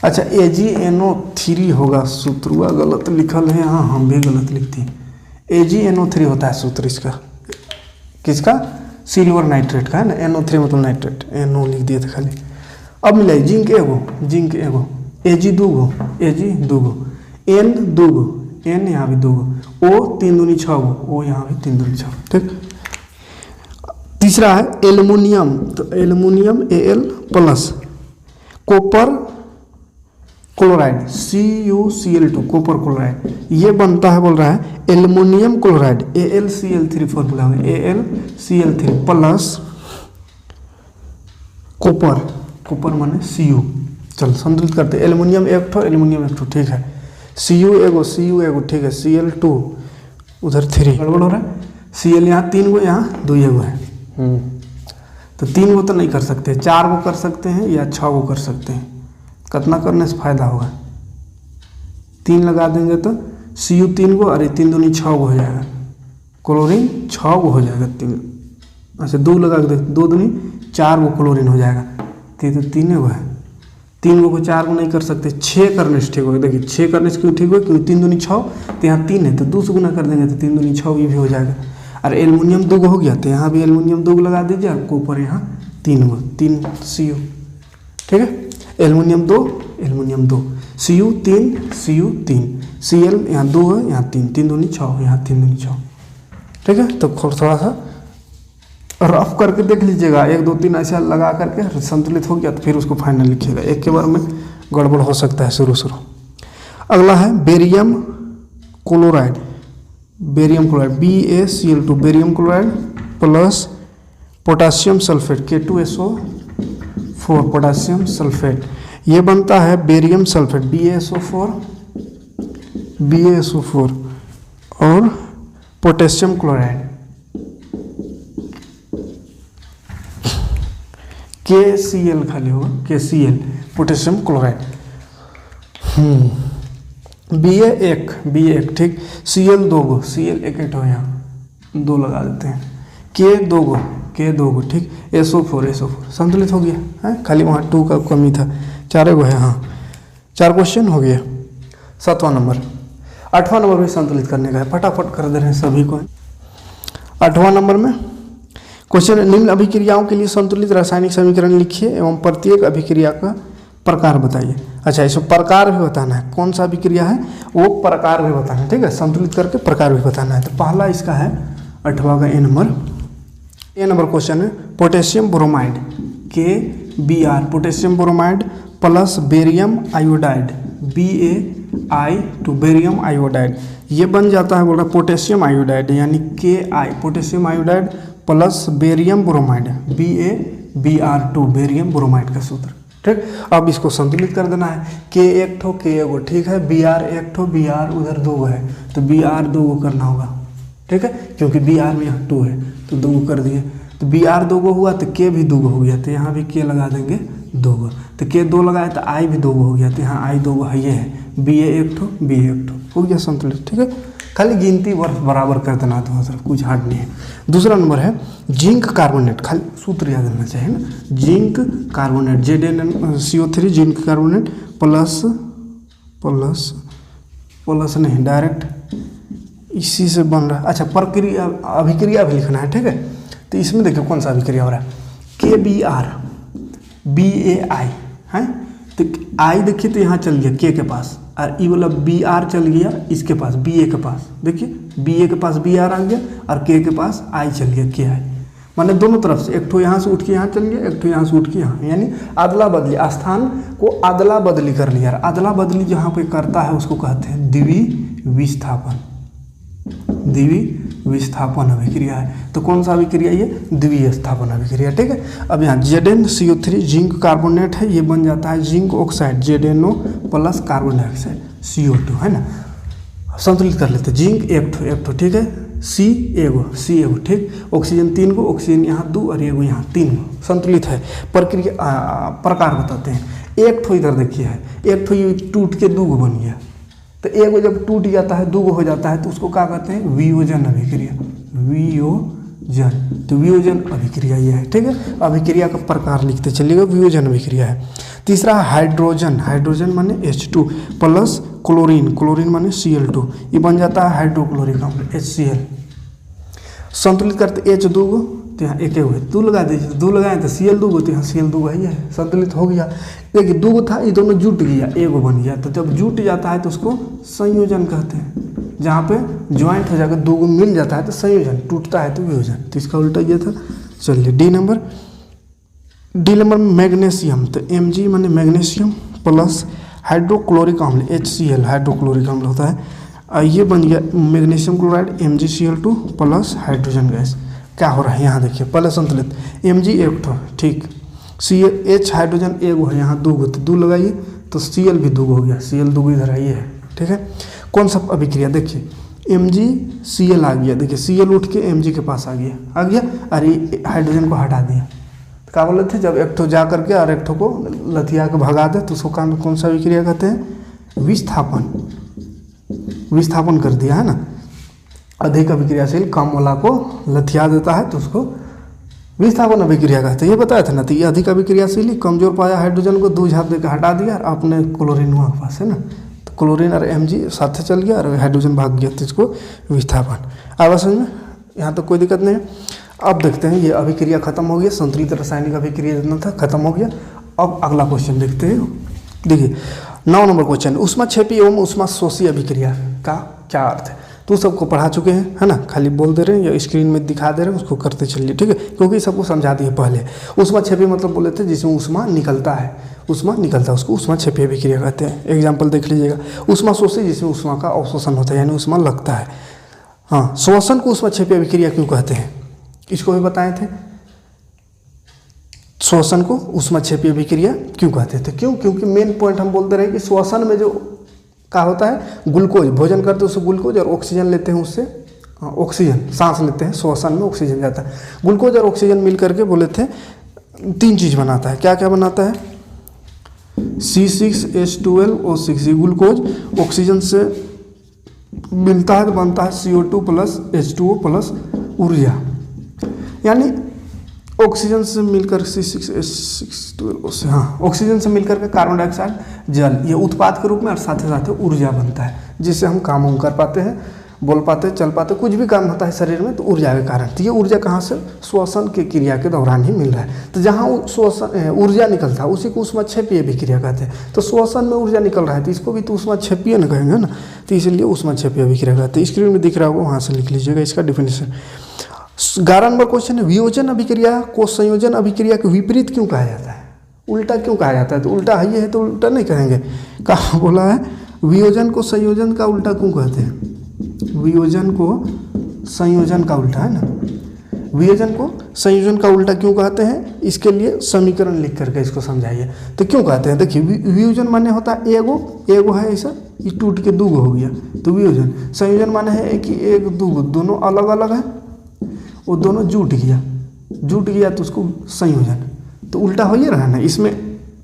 [SPEAKER 1] अच्छा AgNO3 होगा, सूत्र गलत लिखल है यहाँ, हम भी गलत लिखते हैं। AgNO3 होता है सूत्र इसका, किसका, सिल्वर नाइट्रेट का है ना, NO3 मतलब नाइट्रेट, NO लिख दिए थे खाली। अब मिला जिंक एगो, Ag 2 गो, N 2 गो, N यहाँ भी 2 गो, O 3 दूनी 6 गो, O यहाँ भी 3 दूनी 6, ठीक। तीसरा है एल्युमिनियम, तो aluminium Al plus copper chloride CuCl2, copper chloride, ये बनता है, बोल रहा है एल्युमिनियम क्लोराइड, AlCl3 फॉर्मूला है, AlCl3 प्लस कॉपर माने Cu। चल संतुलित करते हैं। एल्युमिनियम एक ठो, ठीक है। Cu एगो, ठीक है। Cl2 उधर 3 गड़बड़ हो रहा है। Cl यहाँ 3 गो, यहाँ 2 एगो है, तो 3 गो तो नहीं कर सकते, 4 गो कर सकते हैं या 6 गो कर सकते हैं। कितना करने से फायदा होगा, 3 लगा देंगे तो Cu 3 गो, अरे 3 दूनी 6 गो हो जाएगा, क्लोरीन 6 गो हो जाएगा, 3, अच्छा 2 लगा के देख, 2 दूनी 4 गो क्लोरीन हो जाएगा, तो 3 गो है। 3 गो को 4 गो नहीं कर सकते, 6 करने से ठीक होगा। देखिए 6 करने से क्यों ठीक होगा, क्योंकि 3 दूनी 6, तो यहाँ 3 है, तो 2 से गुना कर देंगे तो 3 दूनी 6, ये भी हो जाएगा। और एल्युमिनियम 2 गो हो गया, तो यहाँ भी एल्युमिनियम 2 गो लगा दीजिए, और कॉपर यहाँ 3 गो, 3 Cu, ठीक है। एल्युमिनियम 2 Cu 3 Cl यहाँ 2 है, यहाँ 3 दूनी 6, यहाँ 3 दूनी 6, ठीक है। तो थोड़ा सा रफ करके देख लीजिएगा, 1 2 3 ऐसा लगा करके संतुलित हो गया, तो फिर उसको फाइनल लिखिएगा, एक के बार में गड़बड़ हो सकता है शुरू। अगला है barium chloride, BaCl2, barium chloride plus potassium sulphate K2SO4, potassium sulphate, ये बनता है बेरियम सल्फेट BaSO4 और पोटेशियम क्लोराइड KCl खाली होगा, KCl पोटेशियम क्लोराइड। BA1 ठीक। Cl 2 गो, Cl एक हो, यहाँ 2 लगा देते हैं, K 2 गो, ठीक। SO4 संतुलित हो गया है, खाली वहाँ 2 का कमी था, 4 गो है, हाँ 4 क्वेश्चन हो गया। 7वां नंबर, 8वां नंबर भी संतुलित करने का है, फटाफट कर दे रहे हैं सभी को। 8वां नंबर में क्वेश्चन, निम्न अभिक्रियाओं के लिए संतुलित रासायनिक समीकरण लिखिए एवं प्रत्येक अभिक्रिया का प्रकार बताइए। अच्छा, इसमें प्रकार भी बताना है, कौन सा अभिक्रिया है वो प्रकार भी बताना है, ठीक है, संतुलित करके प्रकार भी बताना है। तो पहला इसका है 8वां का ए नंबर क्वेश्चन है potassium bromide KBr, potassium bromide plus barium iodide BaI2, barium iodide, ये बन जाता है बोल रहा पोटेशियम आयोडाइड यानी Ki, potassium iodide plus barium bromide BaBr2, barium bromide का सूत्र, ठीक। अब इसको संतुलित कर देना है, K एक ठो K एगो, ठीक है, Br एक ठो Br उधर 2 है तो Br 2 करना होगा, ठीक है, क्योंकि Br में यहाँ 2 है तो 2 कर दिए, तो Br 2 हो गया तो K भी 2 हो गया, तो यहाँ भी K लगा देंगे 2, तो K 2 लगाए तो I भी 2 हो गया, तो यहाँ I 2 है, ये है Ba एक ठो B एक ठो, हो गया संतुलित, ठीक है। खाली गिनती वर्ष बराबर कर देना, तो सिर्फ कुछ हार्ड नहीं है। दूसरा नंबर है जिंक कार्बोनेट, खाली सूत्र याद रहना चाहिए ना, zinc carbonate ZnCO3 zinc carbonate plus नहीं, डायरेक्ट इसी से बन रहा है। अच्छा, प्रक्रिया अभिक्रिया भी लिखना है, ठीक है। तो इसमें देखिए कौन सा अभिक्रिया हो रहा है, KBr BaI है, तो I देखिए तो यहाँ चल गया K के पास, और ई वाला Br चल गया इसके पास Ba के पास, देखिए Ba के पास Br आ गया और K के पास I चल गया Ki, माने दोनों तरफ से, एक ठो यहाँ से उठ के यहाँ चल गया, एक ठो यहाँ से उठ के यहाँ, यानी अदला बदली, स्थान को अदला बदली कर लिया। अदला बदली जहाँ पे करता है उसको कहते हैं द्विविस्थापन, द्विविस्थापन अभिक्रिया है। तो कौन सा अभिक्रिया ये, द्विस्थापन अभिक्रिया, ठीक है। अब यहाँ ZnCO3 जिंक कार्बोनेट है, ये बन जाता है zinc oxide ZnO plus carbon dioxide CO2, है ना। संतुलित कर लेते, जिंक एक ठो, ठीक है, C एगो, ठीक, ऑक्सीजन 3 गो, ऑक्सीजन यहाँ 2 और एगो यहाँ 3 गो, संतुलित है। प्रक्रिया प्रकार बताते हैं, एक ठो इधर देखिए है, एक ठो ये टूट के 2 गो बन गया, तो एगो जब टूट जाता है 2 गो हो जाता है तो उसको क्या कहते हैं, वियोजन अभिक्रिया, वियोजन, तो वियोजन अभिक्रिया ये है, ठीक है। अभिक्रिया का प्रकार लिखते चलिएगा, वियोजन अभिक्रिया है। तीसरा हाइड्रोजन, हाइड्रोजन माने H2 प्लस क्लोरीन, क्लोरीन माने Cl2, ये बन जाता है हाइड्रोक्लोरिक अम्ल HCl। संतुलित करते H 2 गो तो यहाँ एक हुए, 2 लगा दीजिए, 2 लगाए तो Cl 2 गो, तो यहाँ Cl 2 है, संतुलित हो गया। देखिए 2 गो था, ये दोनों जुट गया, एगो बन गया, तो जब जुट जाता है तो उसको संयोजन कहते हैं, जहाँ पे ज्वाइंट हो जाकर 2 गो मिल जाता है तो संयोजन, टूटता है तो वियोजन, तो इसका उल्टा ये था। चलिए डी नंबर मैग्नीशियम, तो Mg माने मैग्नीशियम प्लस हाइड्रोक्लोरिक अम्ल HCl, हाइड्रोक्लोरिक अम्ल होता है, ये बन गया magnesium chloride MgCl2 plus hydrogen gas. क्या हो रहा है यहाँ देखिए, पहले संतुलित Mg एक ठो, ठीक, H हाइड्रोजन एगो है, यहाँ 2 गो, तो 2 लगाइए तो Cl भी 2 गो हो गया, Cl 2 गो इधर है, ये है, ठीक है। कौन सा अभिक्रिया, देखिए MgCl आ गया, देखिए Cl उठ के Mg के पास आ गया, अरे हाइड्रोजन को हटा दिया, तो क्या बोले थे, जब एक ठो जा करके और एक ठो को लथिया के भगा दे तो उसको कौन सा अभिक्रिया कहते हैं, विस्थापन कर दिया, है ना। अधिक अभिक्रियाशील कम वाला को लथिया देता है तो उसको विस्थापन अभिक्रिया कहते हैं, ये बताया था ना। तो ये अधिक अभिक्रियाशील, कमजोर पाया हाइड्रोजन को 2 झाप देकर हटा दिया और अपने क्लोरीन वहाँ के पास, है ना, तो क्लोरीन और Mg साथ चल गया और हाइड्रोजन भाग गया, तो इसको विस्थापन। आवाज समझ में, यहाँ तक कोई दिक्कत नहीं है। अब देखते हैं, ये अभिक्रिया खत्म हो गया, संतुलित रासायनिक अभिक्रिया जितना था खत्म हो गया। अब अगला क्वेश्चन देखते हैं, देखिए 9 नंबर क्वेश्चन, ऊष्माक्षेपी एवं ऊष्माशोषी अभिक्रिया का क्या अर्थ है। तो सबको पढ़ा चुके हैं, है ना, खाली बोल दे रहे हैं या स्क्रीन में दिखा दे रहे हैं, उसको करते चलिए, ठीक है, क्योंकि सबको समझा दिए पहले। ऊष्माक्षेपी मतलब बोले थे जिसमें ऊष्मा निकलता है, उसको ऊष्माक्षेपी अभिक्रिया कहते हैं। एग्जाम्पल देख लीजिएगा, ऊष्माशोषी जिसमें ऊष्मा का अवशोषण होता है, यानी ऊष्मा लगता है। हाँ, श्वसन को ऊष्माक्षेपी अभिक्रिया क्यों कहते हैं, इसको भी बताए थे। श्वसन को ऊष्माक्षेपी अभिक्रिया क्यों कहते थे, क्योंकि मेन पॉइंट हम बोलते रहे कि श्वसन में जो क्या होता है, ग्लूकोज, भोजन करते हैं उससे ग्लूकोज और ऑक्सीजन लेते हैं, उससे ऑक्सीजन सांस लेते हैं, श्वसन में ऑक्सीजन जाता है। ग्लूकोज और ऑक्सीजन मिल करके बोले थे 3 चीज़ बनाता है, क्या क्या बनाता है, C6H12O6, ग्लूकोज ऑक्सीजन से मिलता है तो बनता है CO2 प्लस H2O प्लस ऊर्जा, यानी ऑक्सीजन से मिलकर C6H612O6, हाँ, ऑक्सीजन से मिलकर के कार्बन डाइऑक्साइड, जल, ये उत्पाद के रूप में और साथ ही साथ ऊर्जा बनता है, जिससे हम काम कर पाते हैं। बोल पाते, चल पाते, कुछ भी काम होता है शरीर में तो ऊर्जा के कारण। तो ये ऊर्जा कहाँ से? श्वसन की क्रिया के दौरान ही मिल रहा है। तो जहाँ श्वसन ऊर्जा निकलता है उसी को ऊष्माक्षेपीय अभिक्रिया कहते हैं। तो श्वसन में ऊर्जा निकल रहा है तो इसको भी तो ऊष्माक्षेपीय न कहेंगे ना, तो इसलिए ऊष्माक्षेपीय अभिक्रिया कहते हैं। स्क्रीन में दिख रहा होगा, वहाँ से लिख लीजिएगा इसका डिफिनेशन। 11 नंबर क्वेश्चन है, वियोजन अभिक्रिया को संयोजन अभिक्रिया के विपरीत क्यों कहा जाता है? उल्टा क्यों कहा जाता है? तो उल्टा है ये है तो उल्टा नहीं कहेंगे। कहाँ बोला है? वियोजन को संयोजन का उल्टा क्यों कहते हैं? वियोजन को संयोजन का उल्टा है ना, वियोजन को संयोजन का उल्टा क्यों कहते हैं? इसके लिए समीकरण लिख करके इसको समझाइए। तो क्यों कहते हैं? देखिए, वियोजन माने होता है एगो है ऐसा, ये टूट के दूगो हो गया तो वियोजन। संयोजन माने है कि एक दूगो दोनों अलग अलग है, वो दोनों जुट गया तो उसको संयोजन। तो उल्टा हो ही रहा है ना, इसमें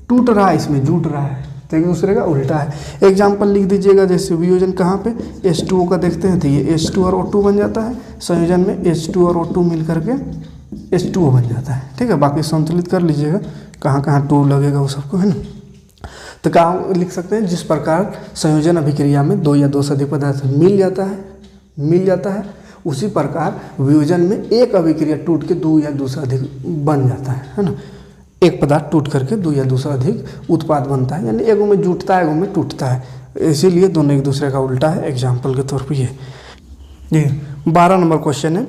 [SPEAKER 1] टूट रहा है, इसमें जुट रहा है, तो एक दूसरे का उल्टा है। एग्जाम्पल लिख दीजिएगा, जैसे वियोजन कहाँ पे? H2O का देखते हैं तो ये H2 और O2 बन जाता है। संयोजन में H2 और O2 मिल करके H2O बन जाता है। ठीक है, बाकी संतुलित कर लीजिएगा, कहाँ कहाँ 2 लगेगा वो सबको, है ना। तो कहाँ लिख सकते हैं? जिस प्रकार संयोजन अभिक्रिया में 2 या 2 से अधिक पदार्थ मिल जाता है उसी प्रकार वियोजन में एक अभिक्रिया टूट के 2 या 2 से अधिक बन जाता है ना। एक पदार्थ टूट करके 2 या 2 से अधिक उत्पाद बनता है, यानी एगो में जुटता है, एगो में टूटता है, इसीलिए दोनों एक दूसरे का उल्टा है। एग्जाम्पल के तौर पे ये 12 नंबर क्वेश्चन है,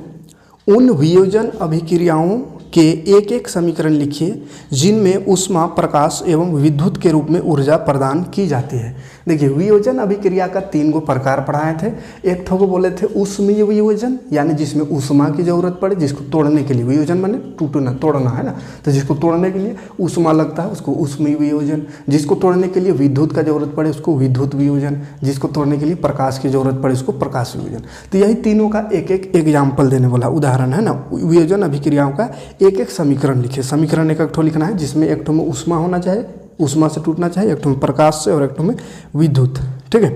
[SPEAKER 1] उन वियोजन अभिक्रियाओं के एक एक समीकरण लिखिए जिनमें ऊष्मा, प्रकाश एवं विद्युत के रूप में ऊर्जा प्रदान की जाती है। देखिए, वियोजन अभिक्रिया का 3 गो प्रकार पढ़ाए थे। एक ठो को बोले थे ऊष्मीय वियोजन, यानी जिसमें ऊष्मा की जरूरत पड़े, जिसको तोड़ने के लिए, वियोजन माने टूटना, तोड़ना है ना, तो जिसको तोड़ने के लिए ऊष्मा लगता है उसको ऊष्मीय वियोजन, जिसको तोड़ने के लिए विद्युत का जरूरत पड़े उसको विद्युत वियोजन, जिसको तोड़ने के लिए प्रकाश की जरूरत पड़े उसको प्रकाश वियोजन। तो यही तीनों का एक एक एग्जाम्पल देने वाला उदाहरण है ना। वियोजन अभिक्रियाओं का एक एक समीकरण लिखिए। समीकरण एक ठो लिखना है जिसमें एक ठो में ऊष्मा होना चाहिए, ऊष्मा से टूटना चाहिए, एक ठो में प्रकाश से और एक ठो में विद्युत। ठीक है,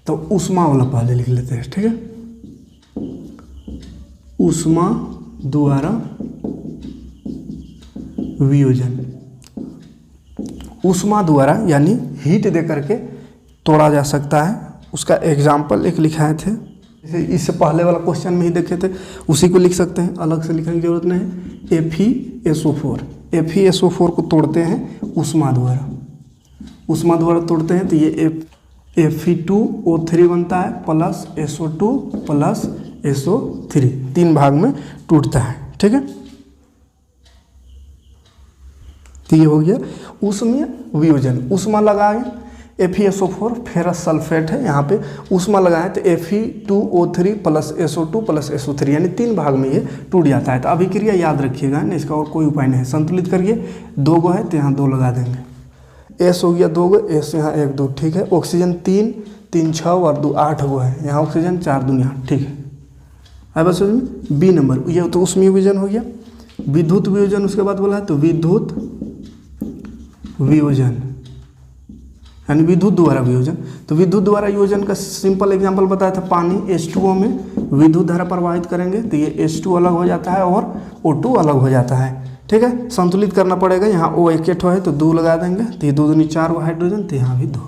[SPEAKER 1] तो ऊष्मा वाला पहले लिख लेते हैं। ठीक है, ऊष्मा द्वारा वियोजन, ऊष्मा द्वारा यानी हीट दे करके तोड़ा जा सकता है। उसका एग्जाम्पल एक लिखाए थे, इससे पहले वाला क्वेश्चन में ही देखे थे, उसी को लिख सकते हैं, अलग से लिखने की जरूरत नहीं है। FeSO4 को तोड़ते हैं ऊष्मा द्वारा तोड़ते हैं तो ये Fe2O3 बनता है प्लस SO2 प्लस SO3, 3 भाग में टूटता है। ठीक है, तो ये हो गया ऊष्मीय वियोजन। ऊष्मा लगाएं, FeSO4 फेरस सल्फेट है, यहाँ पे ऊष्मा लगाएं तो Fe2O3 plus SO2 plus SO3, यानी 3 भाग में ये टूट जाता है। तो अभिक्रिया याद रखिएगा ना, इसका और कोई उपाय नहीं है। संतुलित करिए, 2 गो है तो यहाँ 2 लगा देंगे, S हो गया 2 गो, S यहाँ 1 2, ठीक है। ऑक्सीजन 3 3 6 और 2 8 गो है, यहाँ ऑक्सीजन 4 दूनी 8, ठीक है। अब बस B नंबर, ये तो ऊष्मीय वियोजन हो गया। विद्युत वियोजन उसके बाद बोला है, तो विद्युत वियोजन यानी विद्युत द्वारा वियोजन। तो विद्युत द्वारा वियोजन का सिंपल एग्जांपल बताया था, पानी H2O में विद्युत धारा प्रवाहित करेंगे तो ये H2 अलग हो जाता है और O2 अलग हो जाता है। ठीक है, संतुलित करना पड़ेगा, यहाँ O एक ठो है तो 2 लगा देंगे, तो ये 2 दूनी 4 वो हाइड्रोजन, तो यहाँ भी 2,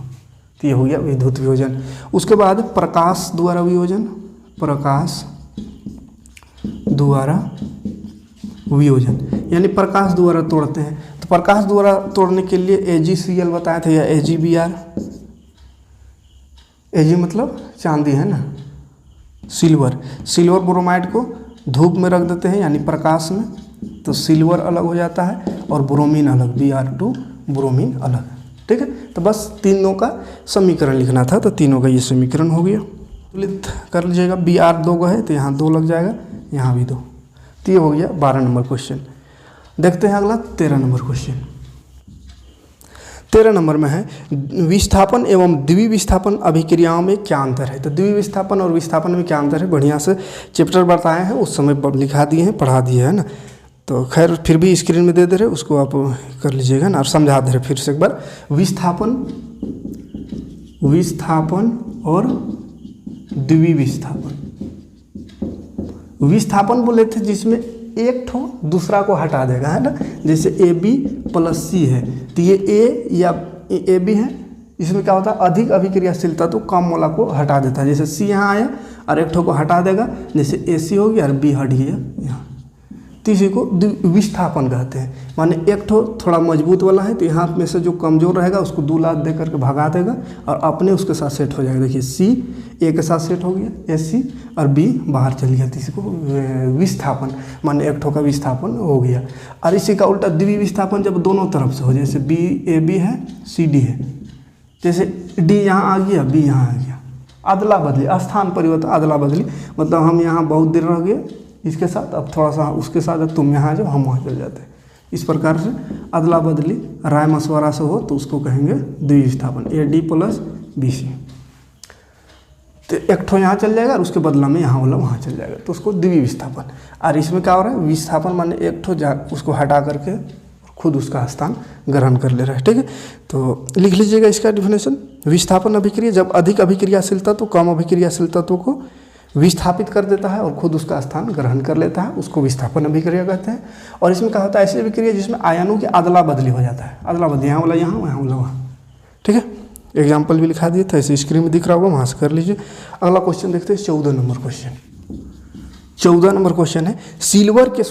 [SPEAKER 1] तो ये हो गया विद्युत वियोजन। उसके बाद प्रकाश द्वारा वियोजन, प्रकाश द्वारा वियोजन यानी प्रकाश द्वारा तोड़ते हैं। तो प्रकाश द्वारा तोड़ने के लिए AgCl बताए थे या AgBr, Ag मतलब चांदी है ना, सिल्वर ब्रोमाइड को धूप में रख देते हैं यानी प्रकाश में, तो सिल्वर अलग हो जाता है और ब्रोमीन अलग, Br2 ब्रोमीन अलग। ठीक है, तो बस तीनों का समीकरण लिखना था, तो तीनों का ये समीकरण हो गया। तुलित कर लीजिएगा, Br 2 का है तो यहाँ 2 लग जाएगा, यहाँ भी 2, तो ये हो गया 12 नंबर क्वेश्चन। देखते हैं अगला 13 नंबर क्वेश्चन। 13 नंबर में है विस्थापन एवं द्विविस्थापन अभिक्रियाओं में क्या अंतर है। तो द्विविस्थापन और विस्थापन में क्या अंतर है, बढ़िया से चैप्टर बताए हैं, उस समय लिखा दिए हैं, पढ़ा दिए है ना। तो खैर फिर भी स्क्रीन में दे दे रहे, उसको आप कर लीजिएगा ना, और समझा दे रहे फिर से एक बार। विस्थापन और द्विविस्थापन। विस्थापन बोले थे जिसमें एक ठो दूसरा को हटा देगा, है ना। जैसे AB + C है तो ये A या AB है, इसमें क्या होता है, अधिक अभिक्रियाशीलता तो कम मोला को हटा देता है। जैसे सी यहाँ आया और एक ठो को हटा देगा, जैसे AC हो गया और B हट गया यहाँ, तो इसी को विस्थापन कहते हैं। माने एक ठो थोड़ा मजबूत वाला है तो यहाँ में से जो कमज़ोर रहेगा उसको 2 लात दे करके भगा देगा और अपने उसके साथ सेट हो जाएगा। देखिए C A के साथ सेट हो गया AC और B बाहर चल गया, तो इसी को विस्थापन, माने एक ठो का विस्थापन हो गया। और इसी का उल्टा द्विविस्थापन जब दोनों तरफ से हो, जैसे AB है CD है, जैसे D यहाँ आ गया B यहाँ आ गया, अदला बदली, स्थान परिवर्तन, अदला बदली, मतलब हम यहाँ बहुत देर रह गए इसके साथ, अब थोड़ा सा उसके साथ तुम यहाँ जाओ हम वहाँ चल जाते हैं। इस प्रकार से अदला बदली राय मशवरा से हो तो उसको कहेंगे द्विविस्थापन, AD प्लस BC। तो एक ठो यहाँ चल जाएगा और उसके बदला में यहाँ वाला वहाँ चल जाएगा, तो उसको द्विविस्थापन। और इसमें क्या हो रहा है, विस्थापन माने एक ठो उसको हटा करके खुद उसका स्थान ग्रहण कर ले रहा है। ठीक है, तो लिख लीजिएगा इसका डिफिनेशन। विस्थापन अभिक्रिया जब अधिक अभिक्रियाशीलता तो कम अभिक्रियाशीलता तो को विस्थापित कर देता है और खुद उसका स्थान ग्रहण कर लेता है, उसको विस्थापन अभिक्रिया कहते हैं। और इसमें क्या होता है, ऐसी अभिक्रिया जिसमें आयनों की अदला बदली हो जाता है, अदला बदली, यहाँ वाला यहाँ, यहाँ वाला वहाँ। ठीक है, एग्जाम्पल भी लिखा दिया था, ऐसे स्क्रीन में दिख रहा होगा, वहाँ से कर लीजिए। अगला क्वेश्चन देखते हैं, 14 नंबर क्वेश्चन। 14 नंबर क्वेश्चन है, सिल्वर के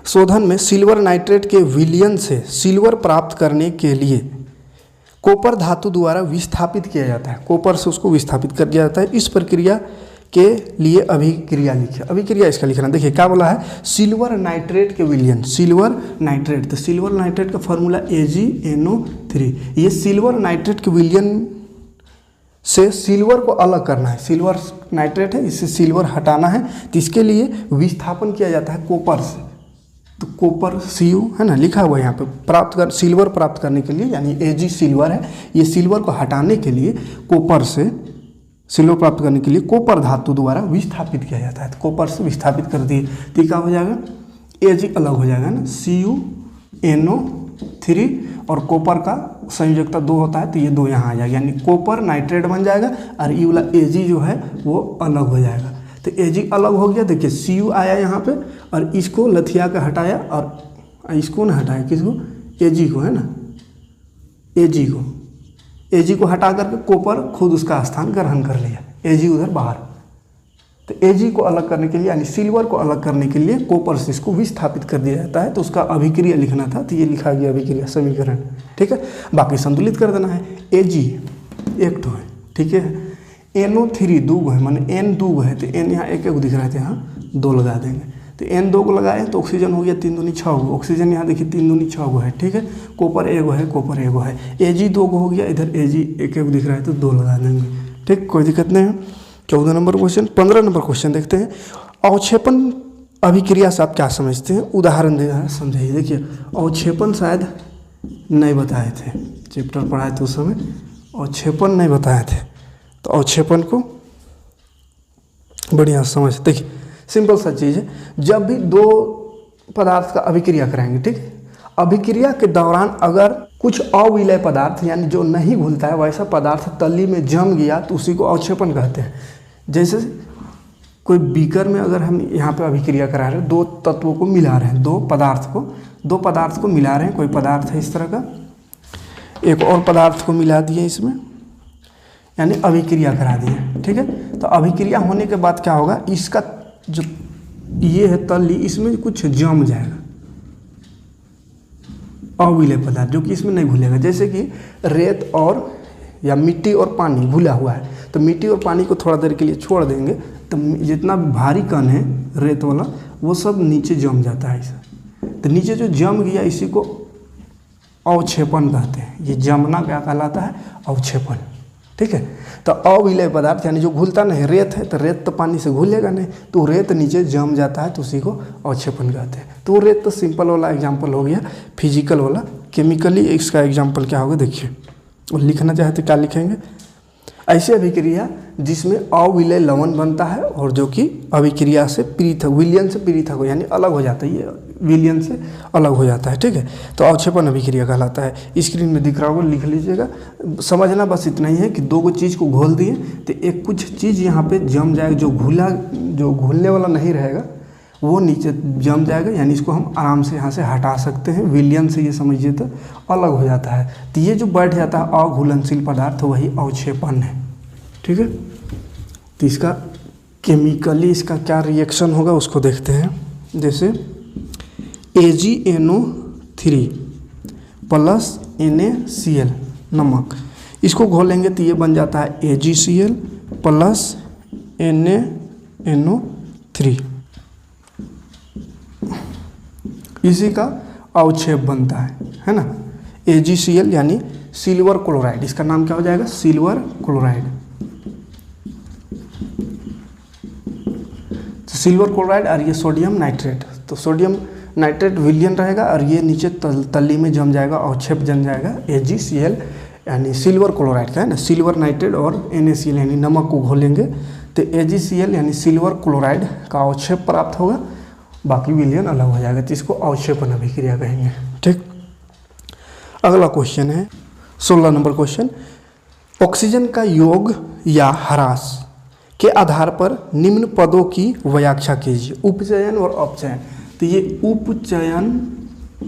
[SPEAKER 1] शोधन में सिल्वर नाइट्रेट के विलयन से सिल्वर प्राप्त करने के लिए कॉपर धातु द्वारा विस्थापित किया जाता है। कॉपर से उसको विस्थापित कर दिया जाता है। इस प्रक्रिया के लिए अभिक्रिया लिखिए। अभिक्रिया इसका लिखना, देखिए क्या बोला है, सिल्वर नाइट्रेट के विलयन, सिल्वर नाइट्रेट, तो सिल्वर नाइट्रेट का फॉर्मूला AgNO3। ये सिल्वर नाइट्रेट के विलयन से सिल्वर को अलग करना है, सिल्वर नाइट्रेट है, इससे सिल्वर हटाना है, तो इसके लिए विस्थापन किया जाता है कॉपर से। तो कॉपर Cu है ना, लिखा हुआ है यहाँ पे, सिल्वर प्राप्त करने के लिए, यानी Ag सिल्वर है, ये सिल्वर को हटाने के लिए कॉपर से सिल्वर प्राप्त करने के लिए कॉपर धातु द्वारा विस्थापित किया जाता है। तो कॉपर से विस्थापित कर दिए तो क्या हो जाएगा, Ag अलग हो जाएगा ना, CuNO3 और कॉपर का संयोजकता 2 होता है, तो ये 2 यहाँ आ जाएगा, यानी कॉपर नाइट्रेट बन जाएगा और ये वाला Ag जो है वो अलग हो जाएगा। तो Ag अलग हो गया, देखिए Cu आया यहाँ पे और इसको लथिया के हटाया और इसको ना हटाया, किसको, Ag को, है ना, Ag को हटा करके कॉपर खुद उसका स्थान ग्रहण कर लिया, Ag उधर बाहर। तो Ag को अलग करने के लिए, यानी सिल्वर को अलग करने के लिए कॉपर से इसको विस्थापित कर दिया जाता है, तो उसका अभिक्रिया लिखना था, तो ये लिखा गया अभिक्रिया समीकरण। ठीक है, बाकी संतुलित कर देना है। Ag एक ठो है, ठीक है, NO3 2 है, माने N 2 है, तो N यहाँ एक दिख रहा है, यहाँ 2 लगा देंगे, तो N 2 को लगाए तो ऑक्सीजन हो गया 3 दूनी 6 गो, ऑक्सीजन यहाँ देखिए 3 दूनी 6 गो है। ठीक है, कॉपर 1 है, कॉपर 1 है, Ag 2 को हो गया, इधर Ag एक दिख रहा है तो 2 लगा देंगे। ठीक, कोई दिक्कत नहीं है। 14 नंबर क्वेश्चन। 15 नंबर क्वेश्चन देखते हैं, अवक्षेपण अभिक्रिया से आप क्या समझते हैं, उदाहरण दे समझाइए। देखिए अवक्षेपण शायद नहीं बताए थे, चैप्टर पढ़ाए थे उस समय, अवक्षेपण नहीं बताए थे, तो अवक्षेपण को बढ़िया समझ। देखिए सिंपल सा चीज़ है, जब भी 2 पदार्थ का अभिक्रिया कराएंगे, ठीक, अभिक्रिया के दौरान अगर कुछ अविलय पदार्थ यानी जो नहीं घुलता है वैसा पदार्थ तली में जम गया तो उसी को अवक्षेपण कहते हैं। जैसे कोई बीकर में अगर हम यहाँ पे अभिक्रिया करा रहे हैं, 2 तत्वों को मिला रहे हैं, 2 पदार्थ को मिला रहे हैं, कोई पदार्थ है इस तरह का, एक और पदार्थ को मिला दिए इसमें, यानी अभिक्रिया करा दिए। ठीक है, तो अभिक्रिया होने के बाद क्या होगा, इसका जो ये है तली, इसमें कुछ जम जाएगा अविलय पदार्थ, जो कि इसमें नहीं घुलेगा। जैसे कि रेत और या मिट्टी और पानी घुला हुआ है, तो मिट्टी और पानी को थोड़ा देर के लिए छोड़ देंगे तो जितना भारी कण है रेत वाला वो सब नीचे जम जाता है ऐसा, तो नीचे जो जम गया इसी को अवक्षेपण कहते हैं। ये जमना क्या कहलाता है, अवक्षेपण। ठीक है, तो अविलय पदार्थ यानी जो घुलता नहीं, रेत है तो रेत तो पानी से घुलेगा नहीं, तो रेत नीचे जम जाता है तो उसी को अवक्षेपण कहते हैं। तो रेत तो सिंपल वाला एग्जांपल हो गया, फिजिकल वाला। केमिकली इसका एग्जांपल क्या होगा देखिए, और लिखना चाहे तो क्या लिखेंगे, ऐसी अभिक्रिया जिसमें अविलय लवण बनता है और जो कि अभिक्रिया से पृथक, विलयन से पृथक हो, यानी अलग हो जाता है, ये विलयन से अलग हो जाता है। ठीक है, तो अवक्षेपण अभिक्रिया कहलाता है। स्क्रीन में दिख रहा होगा, लिख लीजिएगा। समझना बस इतना ही है कि 2 चीज़ को घोल दिए तो एक कुछ चीज़ यहाँ पे जम जाएगा, जो घुलने वाला नहीं रहेगा वो नीचे जम जाएगा, यानी इसको हम आराम से यहाँ से हटा सकते हैं। विलयन से ये समझिए तो अलग हो जाता है। तो ये जो बैठ जाता है अघुलनशील पदार्थ, वही अवक्षेपण है। ठीक है, तो इसका केमिकली इसका क्या रिएक्शन होगा उसको देखते हैं। जैसे AgNO3 प्लस NaCl नमक, इसको घोलेंगे तो ये बन जाता है AgCl प्लस NaNO3, इसी का अवक्षेप बनता है ना। AgCl यानी सिल्वर क्लोराइड, इसका नाम क्या हो जाएगा, सिल्वर क्लोराइड। तो सिल्वर क्लोराइड और ये सोडियम नाइट्रेट, तो सोडियम नाइट्रेट विलयन रहेगा और ये नीचे तली में जम जाएगा, अवक्षेप जम जाएगा। AgCl यानी सिल्वर क्लोराइड का है ना, सिल्वर नाइट्रेट और NaCl यानी नमक को घोलेंगे तो AgCl यानी सिल्वर क्लोराइड का अवक्षेप प्राप्त होगा, बाकी विलयन अलग हो जाएगा। तो इसको अवक्षेपण अभिक्रिया कहेंगे। ठीक, अगला क्वेश्चन है 16 नंबर क्वेश्चन। ऑक्सीजन का योग या ह्रास के आधार पर निम्न पदों की व्याख्या कीजिए। उपचयन और अपचयन। तो ये उपचयन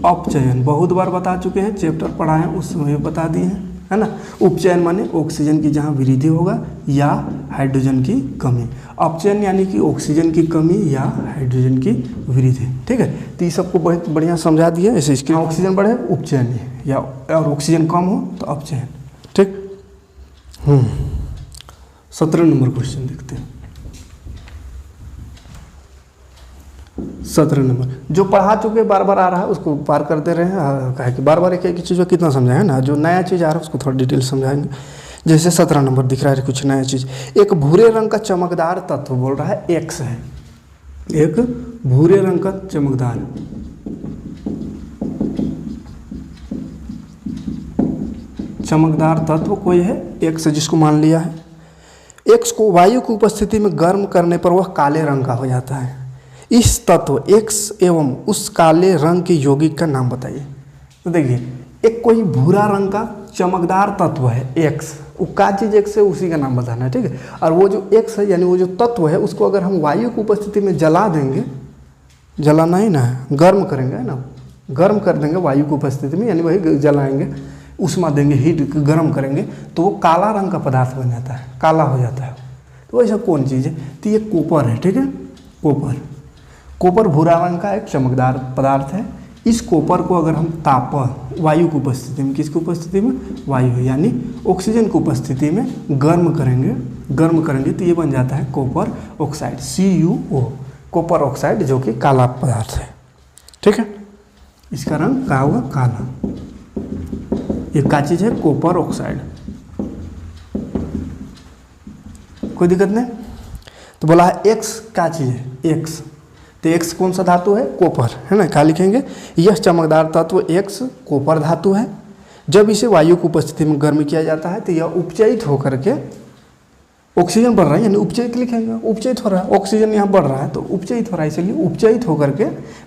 [SPEAKER 1] अपचयन बहुत बार बता चुके हैं, चैप्टर पढ़ाए उस समय बता दिए हैं, है ना। उपचयन माने ऑक्सीजन की जहाँ वृद्धि होगा या हाइड्रोजन की कमी। अपचयन यानी कि ऑक्सीजन की कमी या हाइड्रोजन की वृद्धि। ठीक है, तो ये सबको बहुत बढ़िया समझा दिया। ऐसे इसके ऑक्सीजन बढ़े उपचयन है, या और ऑक्सीजन कम हो तो अपचयन। ठीक, 17 नंबर क्वेश्चन देखते हैं। 17 नंबर जो पढ़ा चुके बार बार आ रहा है उसको पार करते रहे हैं, कहे कि बार बार एक एक चीज़ को कितना समझाए ना, जो नया चीज़ आ रहा है उसको थोड़ा डिटेल समझाएंगे। जैसे 17 नंबर दिख रहा है कुछ नया चीज़। एक भूरे रंग का चमकदार तत्व बोल रहा है एक्स है, एक भूरे रंग का चमकदार तत्व कोई है एक्स, जिसको मान लिया है। एक्स को वायु की उपस्थिति में गर्म करने पर वह काले रंग का हो जाता है। इस तत्व एक्स एवं उस काले रंग के यौगिक का नाम बताइए। तो देखिए, एक कोई भूरा रंग का चमकदार तत्व है एक्स, वो का चीज़ एक्स है उसी का नाम बताना है। ठीक है, और वो जो एक्स है यानी वो जो तत्व है उसको अगर हम वायु की उपस्थिति में जला देंगे, जलाना ही ना है, गर्म करेंगे ना, गर्म कर देंगे वायु की उपस्थिति में, यानी वही जलाएंगे, उष्मा देंगे, हीट गर्म करेंगे, तो वो काला रंग का पदार्थ बन जाता है, काला हो जाता है। तो ऐसा कौन चीज़ है, तो ये कॉपर है। ठीक है, कॉपर भूरा रंग का एक चमकदार पदार्थ है। इस कॉपर को अगर हम ताप वायु की उपस्थिति में, किसकी उपस्थिति में, वायु यानी ऑक्सीजन की उपस्थिति में गर्म करेंगे तो ये बन जाता है copper oxide, CuO, copper oxide, जो कि काला पदार्थ है। ठीक है, इसका रंग क्या होगा, काला। ये क्या चीज़ है, कॉपर ऑक्साइड। कोई दिक्कत नहीं। तो बोला है एक्स क्या चीज़ है, एक्स, तो एक्स कौन सा धातु है, कॉपर, है ना। क्या लिखेंगे, यह चमकदार तत्व एक्स कॉपर धातु है। जब इसे वायु की उपस्थिति में गर्म किया जाता है तो यह उपचयित होकर के ऑक्सीजन बढ़ रहा है, यानी उपचयित लिखेंगे, उपचयित हो रहा है, ऑक्सीजन यहाँ बढ़ रहा है तो उपचयित हो रहा है, इसलिए उपचयित होकर के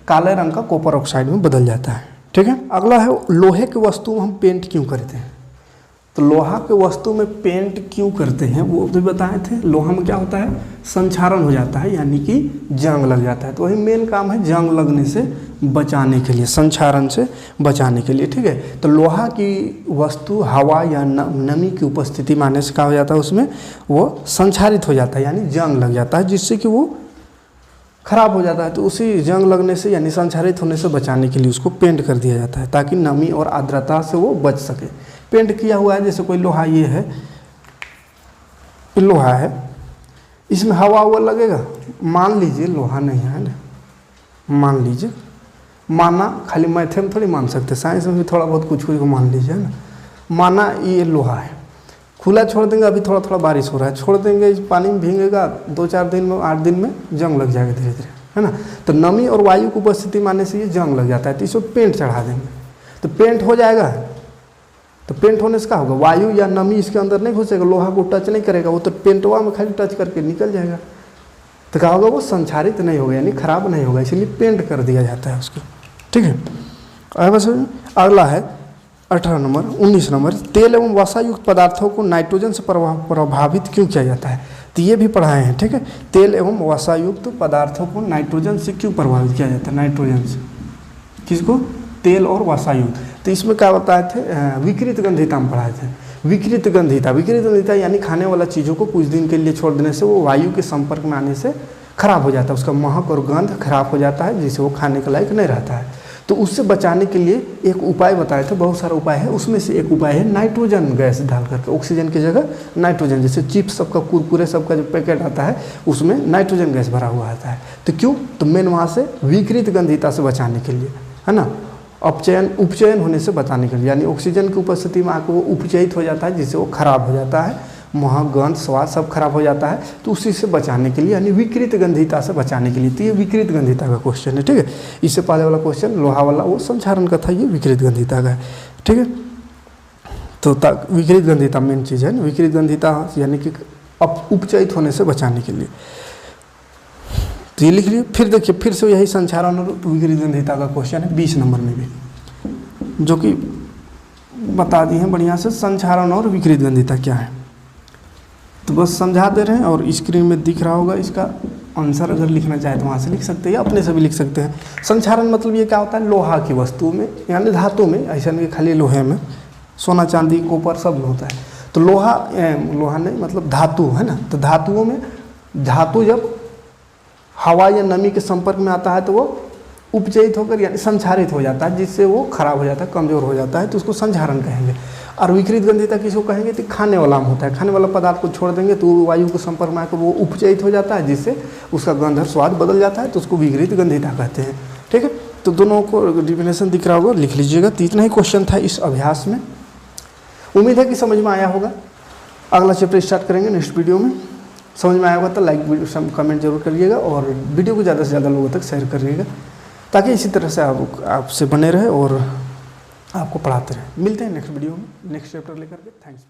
[SPEAKER 1] काले रंग का कॉपर ऑक्साइड में बदल जाता है। ठीक है, अगला है लोहे की वस्तु में हम पेंट क्यों करते हैं। तो लोहा के वस्तु में पेंट क्यों करते हैं वो भी बताए थे। लोहा में क्या होता है, संक्षारण हो जाता है, यानी कि जंग लग जाता है, तो वही मेन काम है, जंग लगने से बचाने के लिए, संक्षारण से बचाने के लिए। ठीक है, तो लोहा की वस्तु हवा या नमी की उपस्थिति में आने से क्या हो जाता है, उसमें वो संक्षारित हो जाता है, यानी जंग लग जाता है, जिससे कि वो खराब हो जाता है। तो उसी जंग लगने से यानी संक्षारित होने से बचाने के लिए उसको पेंट कर दिया जाता है, ताकि नमी और आर्द्रता से वो बच सके। पेंट किया हुआ है, जैसे कोई लोहा, ये है लोहा है, इसमें हवा हुआ लगेगा, मान लीजिए लोहा नहीं है ना, मान लीजिए, माना खाली मैथे में थोड़ी मान सकते, साइंस में भी थोड़ा बहुत कुछ को मान लीजिए ना। माना ये लोहा है, खुला छोड़ देंगे, अभी थोड़ा थोड़ा बारिश हो रहा है, छोड़ देंगे, पानी में भीगेगा, 2-4 दिन में, 8 दिन में जंग लग जाएगा धीरे धीरे, है ना। तो नमी और वायु की उपस्थिति में आने से ये जंग लग जाता है, तो इसको पेंट चढ़ा देंगे तो पेंट हो जाएगा। तो पेंट होने से क्या होगा, वायु या नमी इसके अंदर नहीं घुसेगा, लोहा को टच नहीं करेगा, वो तो पेंटवा में खाली टच करके निकल जाएगा। तो क्या होगा, वो संक्षारित नहीं होगा, यानी खराब नहीं होगा, इसलिए पेंट कर दिया जाता है उसको। ठीक है, अब बस अगला है 19 नंबर। तेल एवं वसा युक्त पदार्थों को नाइट्रोजन से प्रभावित क्यों किया जाता है। तो ये भी पढ़ाए हैं, ठीक है। तेल एवं वसायुक्त पदार्थों को नाइट्रोजन से क्यों प्रभावित किया जाता है? नाइट्रोजन से किसको? तेल और वसायुक्त। तो इसमें क्या बताए थे? विकृत गंधिता में पढ़ाए थे। विकृत गंधिता यानी खाने वाला चीज़ों को कुछ दिन के लिए छोड़ देने से वो वायु के संपर्क में आने से खराब हो जाता है, उसका महक और गंध खराब हो जाता है, जिससे वो खाने के लायक नहीं रहता है। तो उससे बचाने के लिए एक उपाय बताए थे, बहुत सारा उपाय है, उसमें से एक उपाय है नाइट्रोजन गैस डाल करके, ऑक्सीजन की जगह नाइट्रोजन। जैसे चिप्स सबका, कुरकुरे सबका जो पैकेट आता है उसमें नाइट्रोजन गैस भरा हुआ आता है। तो क्यों? तो मेन वहाँ से विकृत गंधिता से बचाने के लिए, है ना, उपचयन होने से बचाने के लिए, यानी ऑक्सीजन की उपस्थिति में आकर वो उपचयित हो जाता है, जिससे वो खराब हो जाता है, महक गंध स्वाद सब खराब हो जाता है। तो उसी से बचाने के लिए, यानी विकृत गंधिता से बचाने के लिए। तो ये विकृत गंधिता का क्वेश्चन है, ठीक है। इससे पहले वाला क्वेश्चन लोहा वाला वो संचारण का था, ये विकृत गंधिता का है, ठीक है। तो विकृत गंधिता मेन चीज़ है ना, विकृत गंधिता यानी कि उपचयित होने से बचाने के लिए। तो ये लिख लिए। फिर देखिए, फिर से यही संचारण और विकृत गंधिता का क्वेश्चन है 20 नंबर में भी, जो कि बता दिए हैं बढ़िया से, संचारण और विकृत गंधिता क्या है। तो बस समझा दे रहे हैं, और स्क्रीन में दिख रहा होगा इसका आंसर, अगर लिखना चाहे तो वहाँ से लिख सकते हैं या अपने से भी लिख सकते हैं। संचारण मतलब ये क्या होता है? लोहा की वस्तु में, यानी धातु में, ऐसा नहीं खाली लोहे में, सोना चांदी कॉपर सब में होता है। तो लोहा नहीं मतलब धातु, है ना। तो धातुओं में, धातु जब हवा या नमी के संपर्क में आता है तो वो उपचयित होकर यानी संचारित हो जाता है, जिससे वो खराब हो जाता है, कमज़ोर हो जाता है, तो उसको संचारण कहेंगे। और विकृत गंधिता किसको कहेंगे? तो खाने वाला में होता है, खाने वाला पदार्थ को छोड़ देंगे तो वायु के संपर्क में आकर वो उपचयित हो जाता है, जिससे उसका गंध और स्वाद बदल जाता है, तो उसको विकृत गंधिता कहते हैं, ठीक है। तो दोनों को डिफिनेशन दिख रहा होगा, लिख लीजिएगा। तो इतना ही क्वेश्चन था इस अभ्यास में, उम्मीद है कि समझ में आया होगा। अगला चैप्टर स्टार्ट करेंगे नेक्स्ट वीडियो में। समझ में आया होगा तो लाइक कमेंट जरूर करिएगा, और वीडियो को ज़्यादा से ज़्यादा लोगों तक शेयर करिएगा, ताकि इसी तरह से आपसे बने रहे और आपको पढ़ाते रहे। मिलते हैं नेक्स्ट वीडियो में नेक्स्ट चैप्टर लेकर के। थैंक्स।